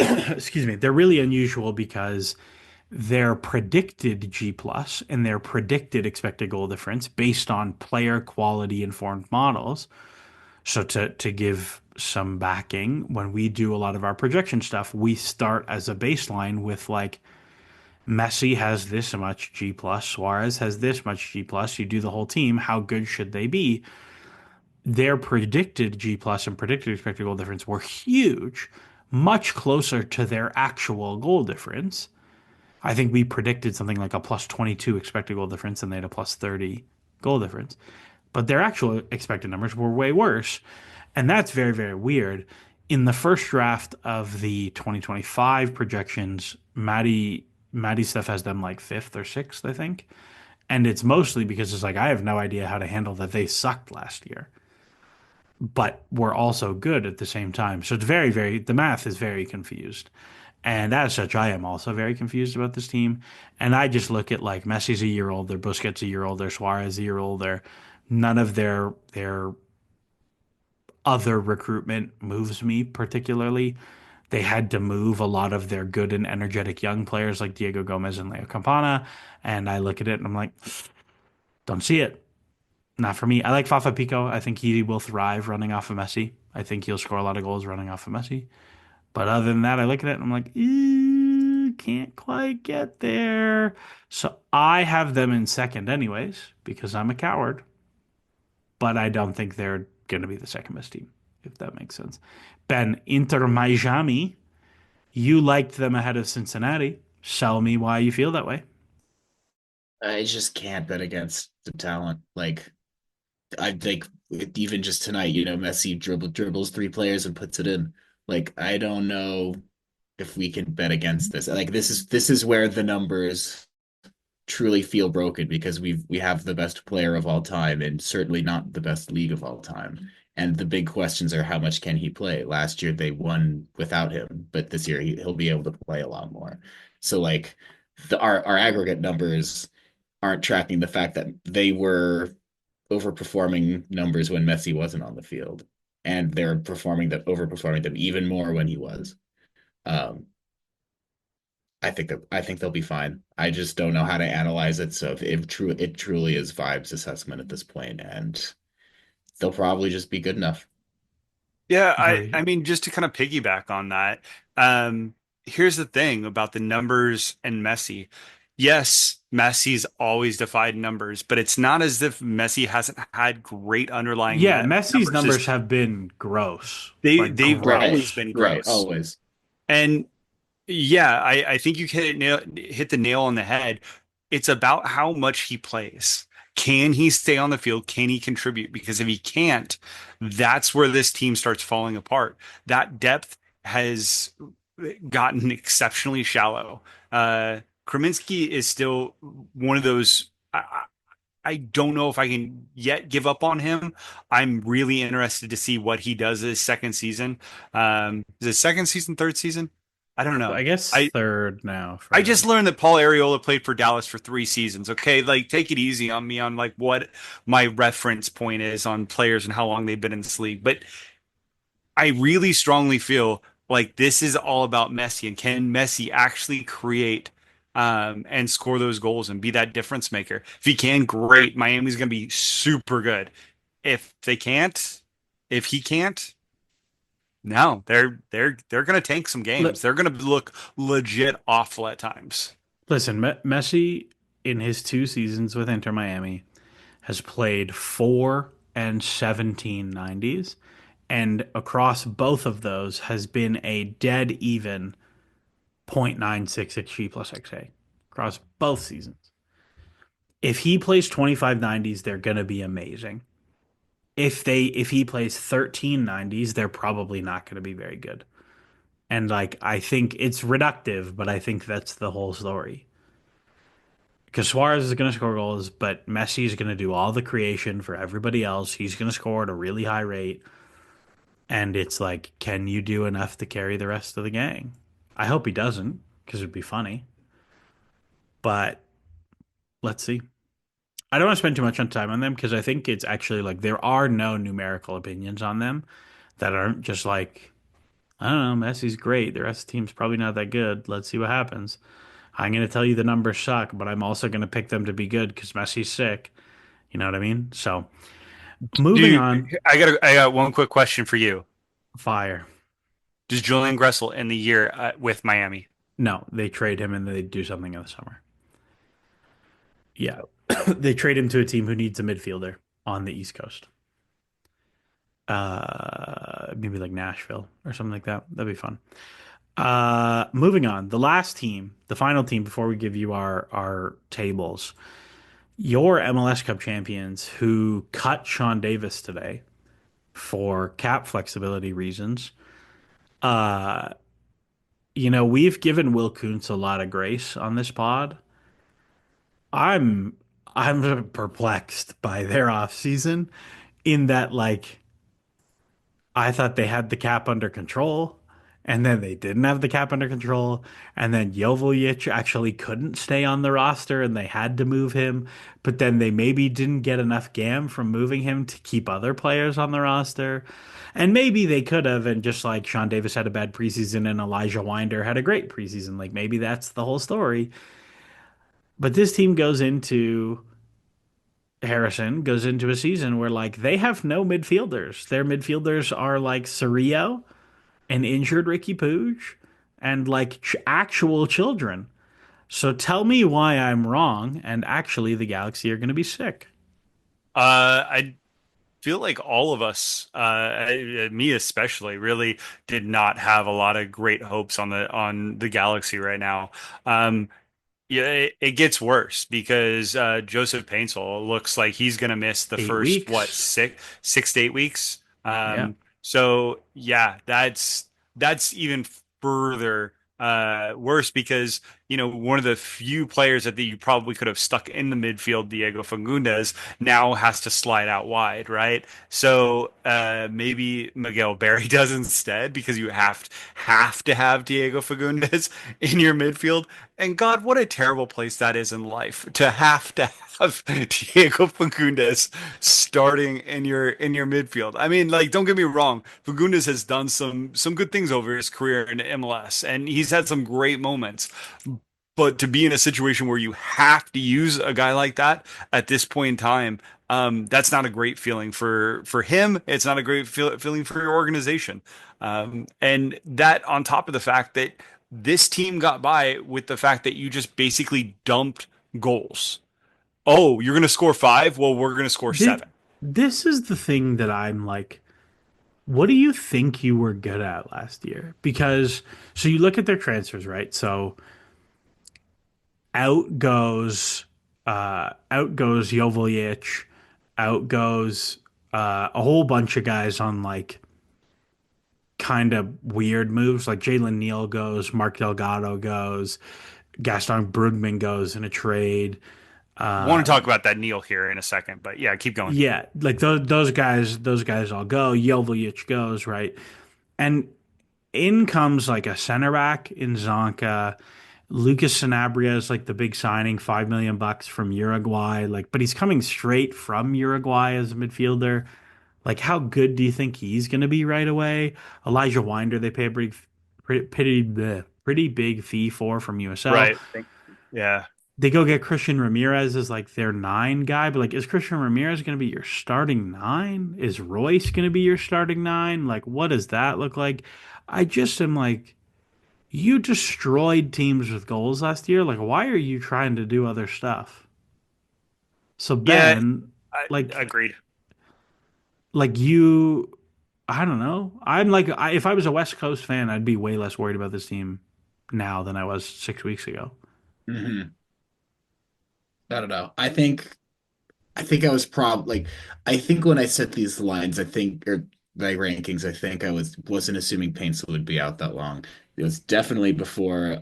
excuse me, they're really unusual because their predicted G plus and their predicted expected goal difference based on player quality informed models. So to give some backing, when we do a lot of our projection stuff, we start as a baseline with like Messi has this much G plus, Suarez has this much G plus. You do the whole team, how good should they be? Their predicted G plus and predicted expected goal difference were huge, much closer to their actual goal difference. I think we predicted something like a plus 22 expected goal difference and they had a plus 30 goal difference. But their actual expected numbers were way worse. And that's very, very weird. In the first draft of the 2025 projections, Maddie stuff has them like fifth or sixth, I think. And it's mostly because it's like I have no idea how to handle that they sucked last year, but were also good at the same time. So it's the math is very confused. And as such, I am also very confused about this team. And I just look at like Messi's a year older, Busquets a year older, Suarez a year older. None of their other recruitment moves me particularly. They had to move a lot of their good and energetic young players like Diego Gomez and Leo Campana. And I look at it and I'm like, don't see it. Not for me. I like Fafa Pico. I think he will thrive running off of Messi. I think he'll score a lot of goals running off of Messi. But other than that, I look at it and I'm like, can't quite get there. So I have them in second anyways because I'm a coward. But I don't think they're going to be the second best team, if that makes sense. Ben, Inter Miami, you liked them ahead of Cincinnati. Sell me why you feel that way. I just can't bet against the talent. Like I think even just tonight, Messi dribbles three players and puts it in. Like I don't know if we can bet against this. Like this is where the numbers truly feel broken because we have the best player of all time and certainly not the best league of all time. And the big questions are how much can he play? Last year they won without him, but this year he'll be able to play a lot more. So like our aggregate numbers aren't tracking the fact that they were overperforming numbers when Messi wasn't on the field, and they're overperforming them even more when he was. Um, I think they'll be fine. I just don't know how to analyze it. So if it truly is vibes assessment at this point, and they'll probably just be good enough. Yeah, I Agreed. mean, just to kind of piggyback on that, um, here's the thing about the numbers and Messi. Yes, Messi's always defied numbers, but it's not as if Messi hasn't had great underlying Yeah, Messi's numbers. numbers have been gross. Like They've Right, always gross. been right, gross. always. And yeah, I think you hit the nail on the head. It's about how much he plays. Can he stay on the field? Can he contribute? Because if he can't, that's where this team starts falling apart. That depth has gotten exceptionally shallow. Kraminski is still one of those. I don't know if I can yet give up on him. I'm really interested to see what he does his second season. Is it second season, third season? I don't know. I guess I third now for I just him. learned that Paul Arriola played for Dallas for 3 seasons. Okay, like take it easy on me on like what my reference point is on players and how long they've been in this league. But I really strongly feel like this is all about Messi and can Messi actually create and score those goals and be that difference maker. If he can, great. Miami's going to be super good. If they can't, if he can't, no, they're going to tank some games. Look, They're going to look legit awful at times. listen, Messi in his 2 seasons with Inter Miami has played 4 and 17 90s, and across both of those has been a dead even 0.96 XG plus XA across both seasons. If he plays 25 90s, they're gonna be amazing. If he plays 13 90s, they're probably not gonna be very good. And like I think it's reductive, but I think that's the whole story. Because Suarez is going to score goals, but Messi is going to do all the creation for everybody else. He's going to score at a really high rate. And it's like, can you do enough to carry the rest of the gang? I hope he doesn't, because it'd be funny. But let's see. I don't want to spend too much on time on them because I think it's actually like there are no numerical opinions on them that aren't just like, I don't know, Messi's great. The rest of the team's probably not that good. Let's see what happens. I'm going to tell you the numbers suck, but I'm also going to pick them to be good because Messi's sick. You know what I mean? So moving Dude, on, I got one quick question for you. fire. Does Julian Gressel end the year with Miami? No, they trade him and they do something in the summer. Yeah. They trade him to a team who needs a midfielder on the East Coast. Maybe like Nashville or something like that. That'd be fun. Moving on. The last team, the final team before we give you our tables. Your MLS Cup champions who cut Sean Davis today for cap flexibility reasons. Uh, we've given Will Kuntz a lot of grace on this pod. I'm I'm perplexed by their offseason in that like I thought they had the cap under control, and then they didn't have the cap under control, and then Joveljic actually couldn't stay on the roster, and they had to move him. But then they maybe didn't get enough gam from moving him to keep other players on the roster, and maybe they could have. And just like Sean Davis had a bad preseason, and Elijah Winder had a great preseason, like maybe that's the whole story. But this team goes into Harrison goes into a season where like they have no midfielders. Their midfielders are like Cerrillo, an injured Ricky Pooge, and like actual children. So tell me why I'm wrong, and actually the Galaxy are going to be sick. I feel like all of us, me especially, really did not have a lot of great hopes on the Galaxy right now. Um, Yeah, it gets worse because Joseph Paintsel looks like he's going to miss the 8 weeks. first, what, 6 to 8 weeks. Yeah. So yeah, that's even further worse because one of the few players that you probably could have stuck in the midfield, Diego Fagundes, now has to slide out wide, right? So maybe Miguel Berry does instead because you have to have Diego Fagundes in your midfield. And God, what a terrible place that is in life to have Diego Fagundes starting in your midfield. I mean, like, don't get me wrong, Fagundes has done some good things over his career in MLS, and he's had some great moments. But to be in a situation where you have to use a guy like that at this point in time, that's not a great feeling for him. It's not a great feeling for your organization. And that on top of the fact that this team got by with the fact that you just basically dumped goals. Oh, you're going to score five? Well, we're going to score This, seven. this is the thing that I'm like, what do you think you were good at last year? Because so you look at their transfers, right? So out goes out goes Joveljic, out goes a whole bunch of guys on like kind of weird moves. Like Jalen Neal goes, Mark Delgado goes, Gaston Brugman goes in a trade. Want to talk Um, about that Neil here in a second, but yeah, keep going. yeah, like those guys all go. Joveljic goes right, and in comes like a center back in Zonka. Lucas Sanabria is like the big signing, 5 million bucks from Uruguay. Like, but he's coming straight from Uruguay as a midfielder. Like, how good do you think he's going to be right away? Elijah Winder, they pay a pretty big fee for from USL. Right. Yeah. They go get Christian Ramirez as like their nine guy, but like, is Christian Ramirez going to be your starting nine? Is Royce going to be your starting nine? Like, what does that look like? I just am like, you destroyed teams with goals last year. Like, why are you trying to do other stuff? So Yeah, Ben, I like, agreed. like you, I don't know. I'm like, if I was a West Coast fan, I'd be way less worried about this team now than I was 6 weeks ago. Hmm. I don't know. I think I was I think when I set these lines, I think or my rankings, I think I wasn't assuming Paintsel would be out that long. It was definitely before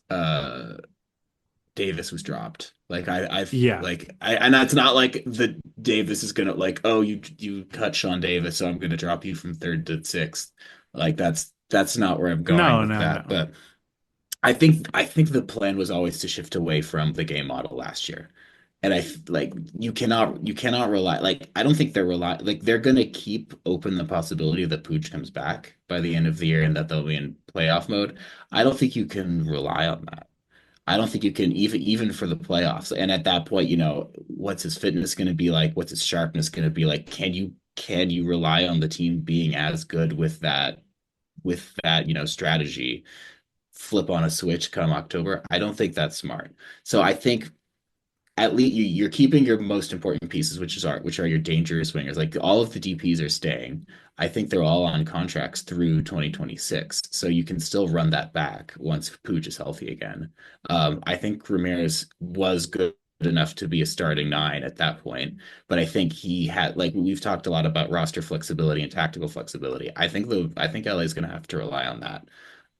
uh Davis was dropped. Like Yeah. and that's not like the Davis is gonna like, oh, you cut Sean Davis, so I'm gonna drop you from third to sixth. Like that's not where I'm going No, with no, that. no. But I think the plan was always to shift away from the game model last year. And like you cannot rely like I don't think they're gonna keep open the possibility that Pooch comes back by the end of the year and that they'll be in playoff mode. I don't think you can rely on that. I don't think you can even for the playoffs. And at that point, what's his fitness going to be like? What's his sharpness going to be like? Can you rely on the team being as good with that strategy? Flip on a switch come October. I don't think that's smart. So I think at least you're keeping your most important pieces, which are your dangerous wingers. Like all of the DPs are staying. I think they're all on contracts through 2026, so you can still run that back once Pooch is healthy again. I think Ramirez was good enough to be a starting nine at that point, but I think he had like we've talked a lot about roster flexibility and tactical flexibility. I think LA is going to have to rely on that,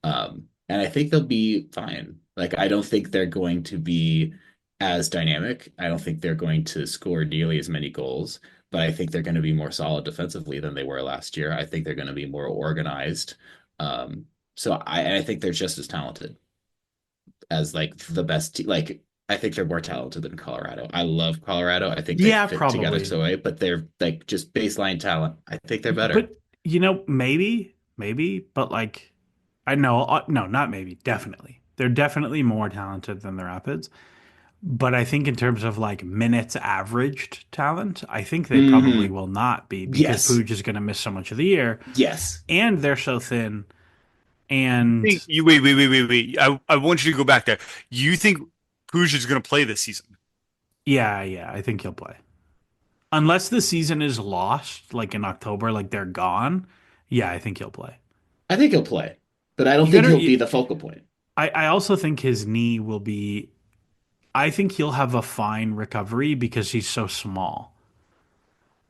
and I think they'll be fine. Like I don't think they're going to be as dynamic. I don't think they're going to score nearly as many goals, but I think they're going to be more solid defensively than they were last year. I think they're going to be more organized. So I think they're just as talented as like the best like I think they're more talented than Colorado. I love Colorado. I think they Yeah, fit together probably. so way, but they're like just baseline talent. I think they're better. But maybe, but like I know, no, not maybe, definitely. They're definitely more talented than the Rapids. But I think in terms of like minutes averaged talent, I think they probably Hmm. will not be because Yes. Puig is going to miss so much of the year, Yes. and they're so thin. And Think you wait. I want you to go back there. You think Puig is going to play this season? yeah, I think he'll play. Unless the season is lost, like in October, like they're gone. Yeah, I think he'll play. I think he'll play, but I don't You think gotta. he'll be the focal point. I also think his knee will be. I think he'll have a fine recovery because he's so small.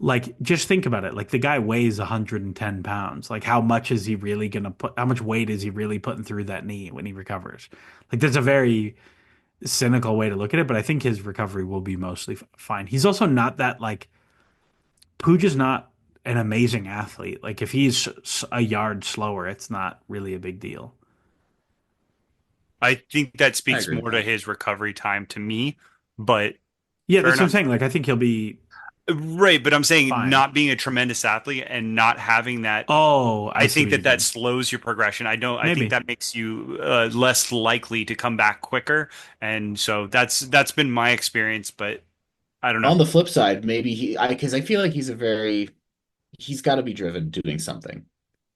Like, just think about it. Like, the guy weighs 110 pounds. Like, how much is he really gonna put? How much weight is he really putting through that knee when he recovers? Like, that's a very cynical way to look at it, but I think his recovery will be mostly fine. He's also not that like Pooj is not an amazing athlete. Like, if he's a yard slower, it's not really a big deal. I think that I speaks agree with more to that. his recovery time to me, but Yeah, fair that's what I'm enough. saying. Like, I think he'll be Right, but I'm saying fine. not being a tremendous athlete and not having that, Oh, I I see think what you that that mean. slows your progression. I think Maybe. that makes you less likely to come back quicker, and so that's been my experience. But I don't know. On the flip side, maybe because I feel like he's got to be driven doing something.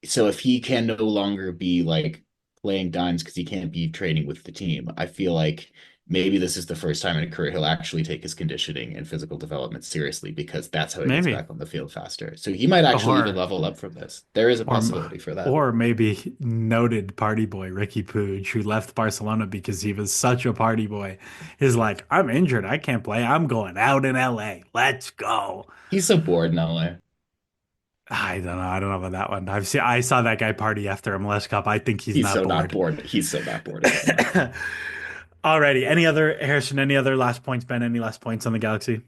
So if he can no longer be like playing dimes because he can't be training with the team, I feel like maybe this is the first time in a career he'll actually take his conditioning and physical development seriously because that's how he gets Maybe. back on the field faster. So he might actually even Or level up from this. There is a or possibility for that. or maybe noted party boy Ricky Puig, who left Barcelona because he was such a party boy, is like, I'm injured, I can't play. I'm going out in LA. Let's go. He's so bored in LA. I don't know. I don't know about that one. I saw that guy party after MLS Cup. I think he's He's not so not bored. bored. He's so not bored in LA. Alrighty. Any other Harrison? Any other last points, Ben? Any last points on the Galaxy?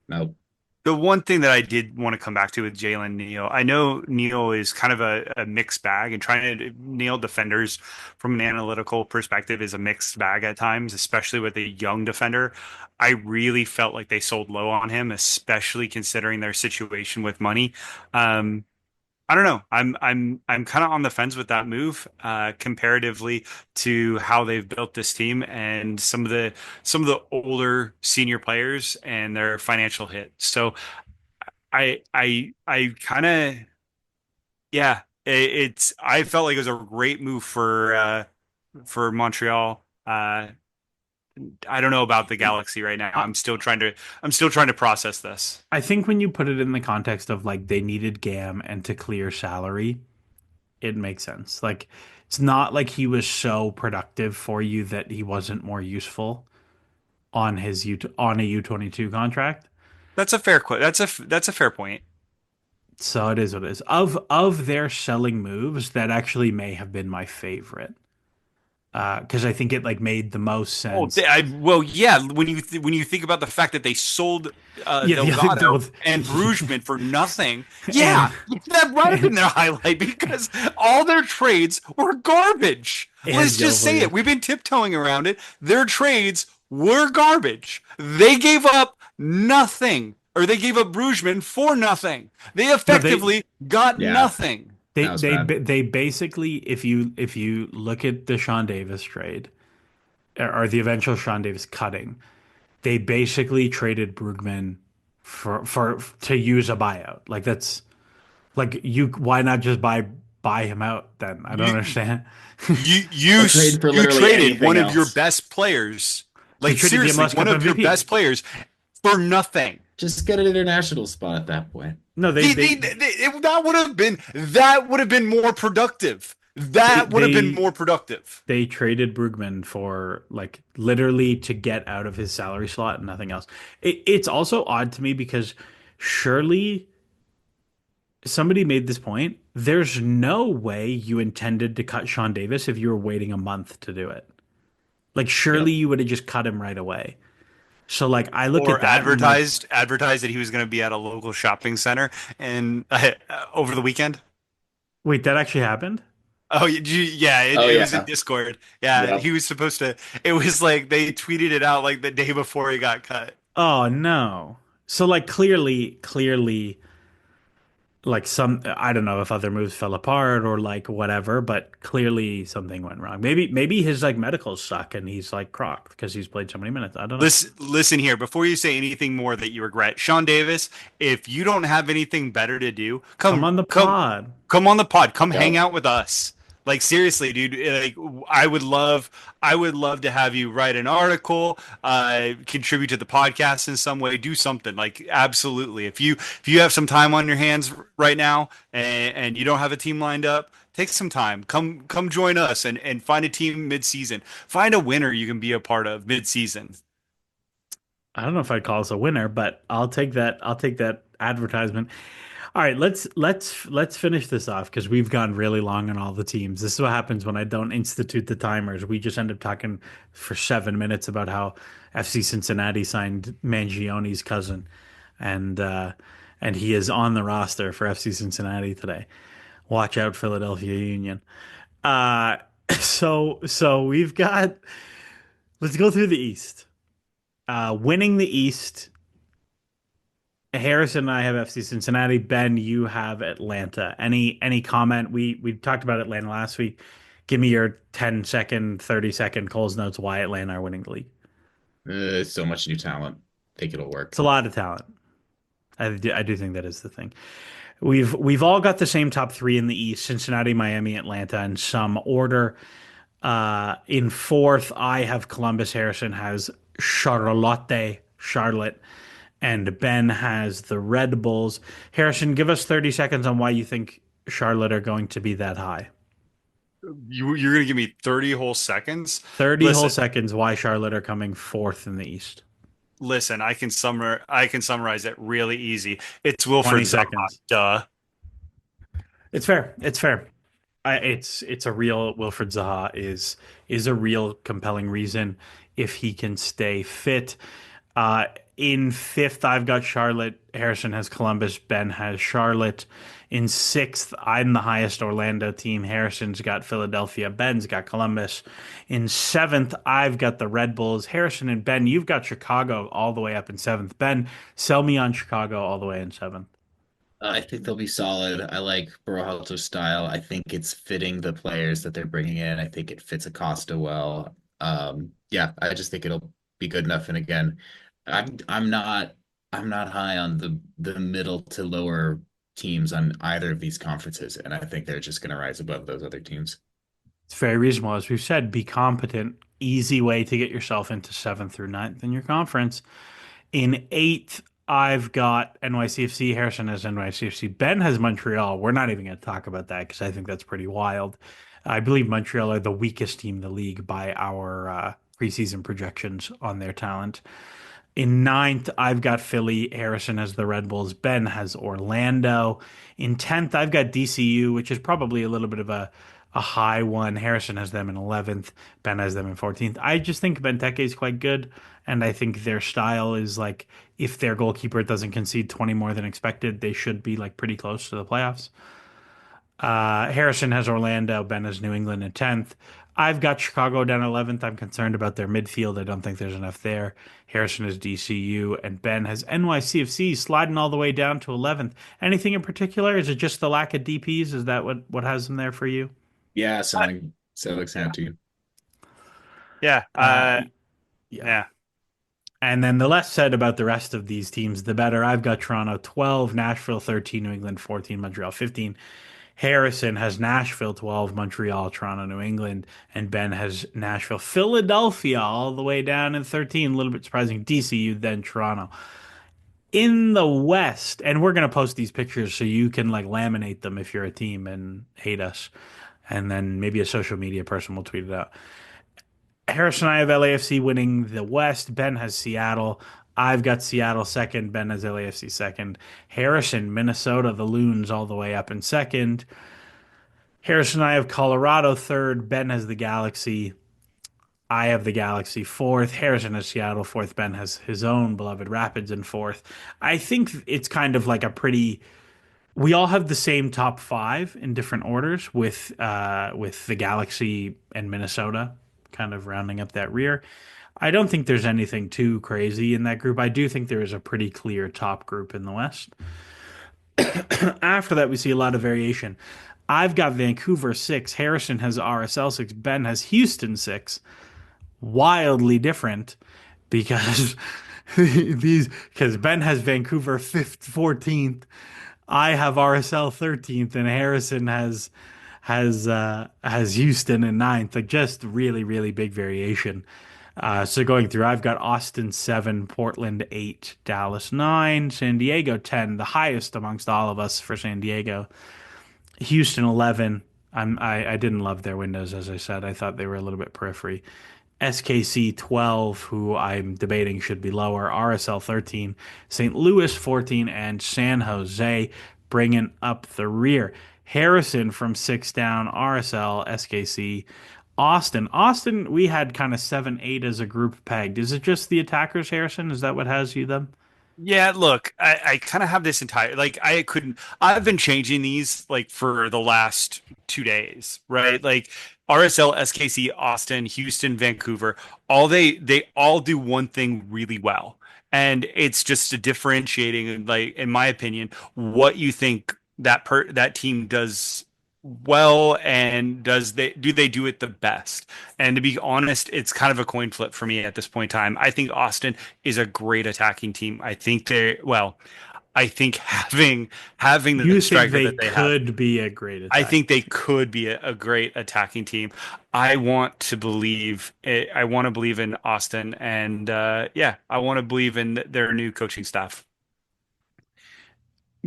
No. The one thing that I did want to come back to with Jalen Neal, I know Neal is kind of a mixed bag, and trying to nail defenders from an analytical perspective is a mixed bag at times, especially with a young defender. I really felt like they sold low on him, especially considering their situation with money. Um, I don't know. I'm kind of on the fence with that move, comparatively to how they've built this team and some of the older senior players and their financial hit. So I kind of yeah. I felt like it was a great move for Montreal. I don't know about the Galaxy right now. I, I'm still trying to process this. I think when you put it in the context of like they needed Gam and to clear salary, it makes sense. Like it's not like he was so productive for you that he wasn't more useful on on a U22 contract. That's a fair point. So it is what it is. Of their selling moves, that actually may have been my favorite. Because I think it like made the most Oh, sense. well, yeah. When you think about the fact that they sold Yeah, the other Delgado well, and Brugman for nothing, and yeah, that might have been and their highlight because all their trades were garbage. and Let's just say Jovic. it. We've been tiptoeing around it. Their trades were garbage. They gave up nothing, or they gave up Brugman for nothing. They No, effectively got Yeah, nothing. that was bad. they basically if you look at the Sean Davis trade or the eventual Sean Davis cutting, they basically traded Brugman for to use a buyout. Like that's like you why not just buy him out then? I don't You understand. you you Or trade for you literally traded anything one of your else. best players, They like traded the seriously, MLS one Cup of your MVP. best players for nothing. Just get an international spot at that point. No, That would have been more productive. they That would have been they more productive. they traded Brugman for like literally to get out of his salary slot and nothing else. It's also odd to me because surely somebody made this point. There's no way you intended to cut Sean Davis if you were waiting a month to do it. Like surely Yep. you would have just cut him right away. So like I look at Or that and I'm like, advertised that he was going to be at a local shopping center and over the weekend. wait, that actually happened? Oh, yeah, Oh it was in yeah. Discord. Yeah, Yep. he was supposed to. It was like they tweeted it out like the day before he got cut. Oh no. So like clearly like some I don't know if other moves fell apart or like whatever, but clearly something went wrong. Maybe his like medicals suck and he's like crocked because he's played so many minutes. I don't know. Listen here. Before you say anything more that you regret, Sean Davis, if you don't have anything better to do, Come on the pod. come on the pod. Come hang Yep. out with us. Like seriously, dude. Like I would love to have you write an article, contribute to the podcast in some way, do something. Like absolutely. If you have some time on your hands right now and you don't have a team lined up, take some time. Come join us and find a team mid-season. Find a winner you can be a part of mid-season. I don't know if I'd call us a winner, but I'll take that. I'll take that advertisement. All right, let's finish this off because we've gone really long on all the teams. This is what happens when I don't institute the timers. We just end up talking for 7 minutes about how FC Cincinnati signed Mangione's cousin, and uh, and he is on the roster for FC Cincinnati today. Watch out, Philadelphia Union. Uh, so we've got. Let's go through the East. Winning the East. Harrison and I have FC Cincinnati. Ben, you have Atlanta. Any comment? We talked about Atlanta last week. Give me your 10-second, 30-second Coles notes why Atlanta are winning the league. So much new talent. Think it'll It's work. a lot of talent. I do think that is the thing. We've all got the same top three in the East: Cincinnati, Miami, Atlanta, in some order. In fourth, I have Columbus. Harrison has Charlotte, and Ben has the Red Bulls. Harrison, give us 30 seconds on why you think Charlotte are going to be that high. You're gonna give me 30 whole seconds? 30 whole Listen, seconds why Charlotte are coming fourth in the East. I can summarize it really easy. It's 20 Wilfred Zaha, seconds. duh. It's fair. It's fair. It's a real Wilfred Zaha is a real compelling reason if he can stay fit. Uh, in fifth, I've got Charlotte. Harrison has Columbus. Ben has Charlotte. In sixth, I'm the highest Orlando team. Harrison's got Philadelphia. Ben's got Columbus. In seventh, I've got the Red Bulls. Harrison and Ben, you've got Chicago all the way up in seventh. Ben, sell me on Chicago all the way in seventh. I think they'll be solid. I like Berhalter's style. I think it's fitting the players that they're bringing in. I think it fits Acosta well. Yeah, I just think it'll be good enough. And again, I'm not high on the middle to lower teams on either of these conferences, and I think they're just going to rise above those other teams. It's very reasonable. As we've said, be competent. Easy way to get yourself into seventh through ninth in your conference. In eighth, I've got NYCFC. Harrison has NYCFC. Ben has Montreal. We're not even going to talk about that because I think that's pretty wild. I believe Montreal are the weakest team in the league by our preseason projections on their talent. In ninth, I've got Philly. Harrison has the Red Bulls. Ben has Orlando. In 10th, I've got DCU, which is probably a little bit of a high one. Harrison has them in 11th. Ben has them in 14th. I just think Benteke is quite good. And I think their style is like if their goalkeeper doesn't concede 20 more than expected, they should be like pretty close to the playoffs. Harrison has Orlando. Ben has New England in 10th. I've got Chicago down 11th. I'm concerned about their midfield. I don't think there's enough there. Harrison has DCU, and Ben has NYCFC sliding all the way down to 11th. Anything in particular? Is it just the lack of DPs? Is that what has them there for you? Yeah, I, so like Sam too. yeah, Uh, yeah. yeah. And then the less said about the rest of these teams, the better. I've got Toronto 12, Nashville 13, New England 14, Montreal 15. Harrison has Nashville 12, Montreal, Toronto, New England, and Ben has Nashville, Philadelphia all the way down in 13. A little bit surprising. DCU, then Toronto. In the West, and we're going to post these pictures so you can like laminate them if you're a team and hate us. And then maybe a social media person will tweet it out. Harrison and I have LAFC winning the West. Ben has Seattle. I've got Seattle second. Ben has LAFC second. Harrison, Minnesota, the Loons all the way up in second. Harrison and I have Colorado third. Ben has the Galaxy. I have the Galaxy fourth. Harrison has Seattle fourth. Ben has his own beloved Rapids in fourth. I think it's kind of like a pretty. We all have the same top five in different orders, with the Galaxy and Minnesota kind of rounding up that rear. I don't think there's anything too crazy in that group. I do think there is a pretty clear top group in the West. After that, we see a lot of variation. I've got Vancouver six. Harrison has RSL six. Ben has Houston six. Wildly different because these because Ben has Vancouver fifth, 14th. I have RSL 13th, and Harrison has Houston in ninth. Like just really, really big variation. So going through, I've got Austin 7, Portland 8, Dallas 9, San Diego 10, the highest amongst all of us for San Diego. Houston 11. I didn't love their windows, as I said. I thought they were a little bit periphery. SKC 12, who I'm debating should be lower. RSL 13, St. Louis 14, and San Jose bringing up the rear. Harrison from six down, RSL, SKC, Austin. Austin, we had kind of 7, 8 as a group pegged. Is it just the attackers, Harrison? Is that what has you them? Yeah, look, I kind of have this entire like I couldn't I've been changing these like for the last 2 days, right? Like RSL, SKC, Austin, Houston, Vancouver, they all do one thing really well. And it's just a differentiating, like in my opinion, what you think that team does well and they do it the best. And to be honest, it's kind of a coin flip for me at this point in time. I think Austin is a great attacking team. I think having the You think striker they that they have, could be a great I think attacking they team? could be a great attacking team. I want to believe in Austin, and yeah, I want to believe in their new coaching staff.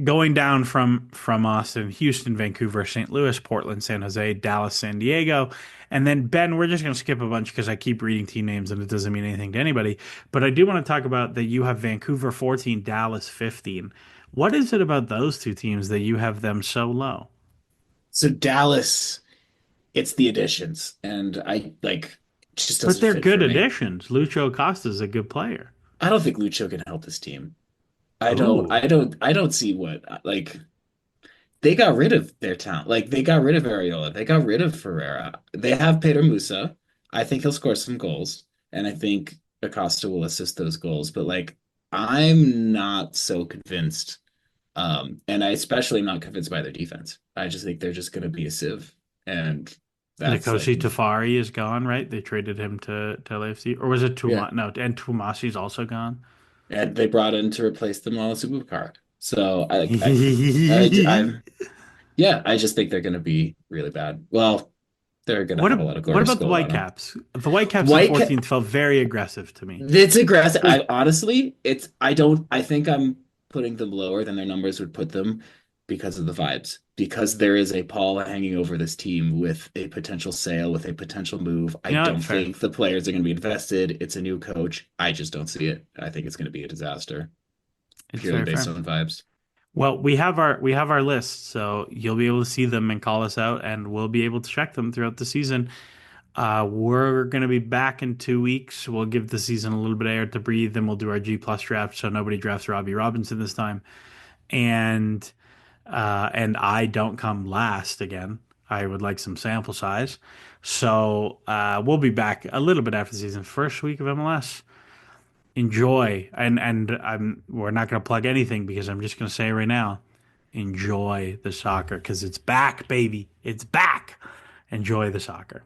Going down from Austin, Houston, Vancouver, St. Louis, Portland, San Jose, Dallas, San Diego, and then Ben. We're just going to skip a bunch because I keep reading team names and it doesn't mean anything to anybody. But I do want to talk about that you have Vancouver 14, Dallas 15. What is it about those two teams that you have them so low? So Dallas, it's the additions, and I like it just But doesn't they're fit good for me. additions. Lucho Acosta is a good player. I don't think Lucho can help this team. Ooh, I don't see what like they got rid of their talent. Like they got rid of Areola, they got rid of Ferreira. They have Pedro Musa. I think he'll score some goals, and I think Acosta will assist those goals. But like, I'm not so convinced. And I especially am not convinced by their defense. I just think they're just going to be a sieve, and that's like Nikosi Tafari is gone, right? They traded him to LAFC, or was it yeah. Tuma? No, and Tumasi's also gone. And they brought in to replace them on a Supercar. So I'm yeah, I just think they're going to be really bad. Well, they're going to have a lot of What glory about the school on them. Whitecaps? The Whitecaps in White Ca- 14th felt very aggressive to me. it's aggressive. I honestly, it's I don't. I think I'm putting them lower than their numbers would put them because of the vibes. Because there is a pall hanging over this team with a potential sale, with a potential move. I You know what? don't Fair. think the players are going to be invested. It's a new coach. I just don't see it. I think it's going to be a disaster It's purely very based fair. on vibes. Well, we have our list, so you'll be able to see them and call us out, and we'll be able to check them throughout the season. We're going to be back in 2 weeks. We'll give the season a little bit of air to breathe, then we'll do our G plus draft, so nobody drafts Robbie Robinson this time, and and I don't come last again. I would like some sample size, so we'll be back a little bit after the season, first week of MLS. Enjoy, and I'm we're not going to plug anything because I'm just going to say right now, enjoy the soccer because it's back, baby. It's back. Enjoy the soccer.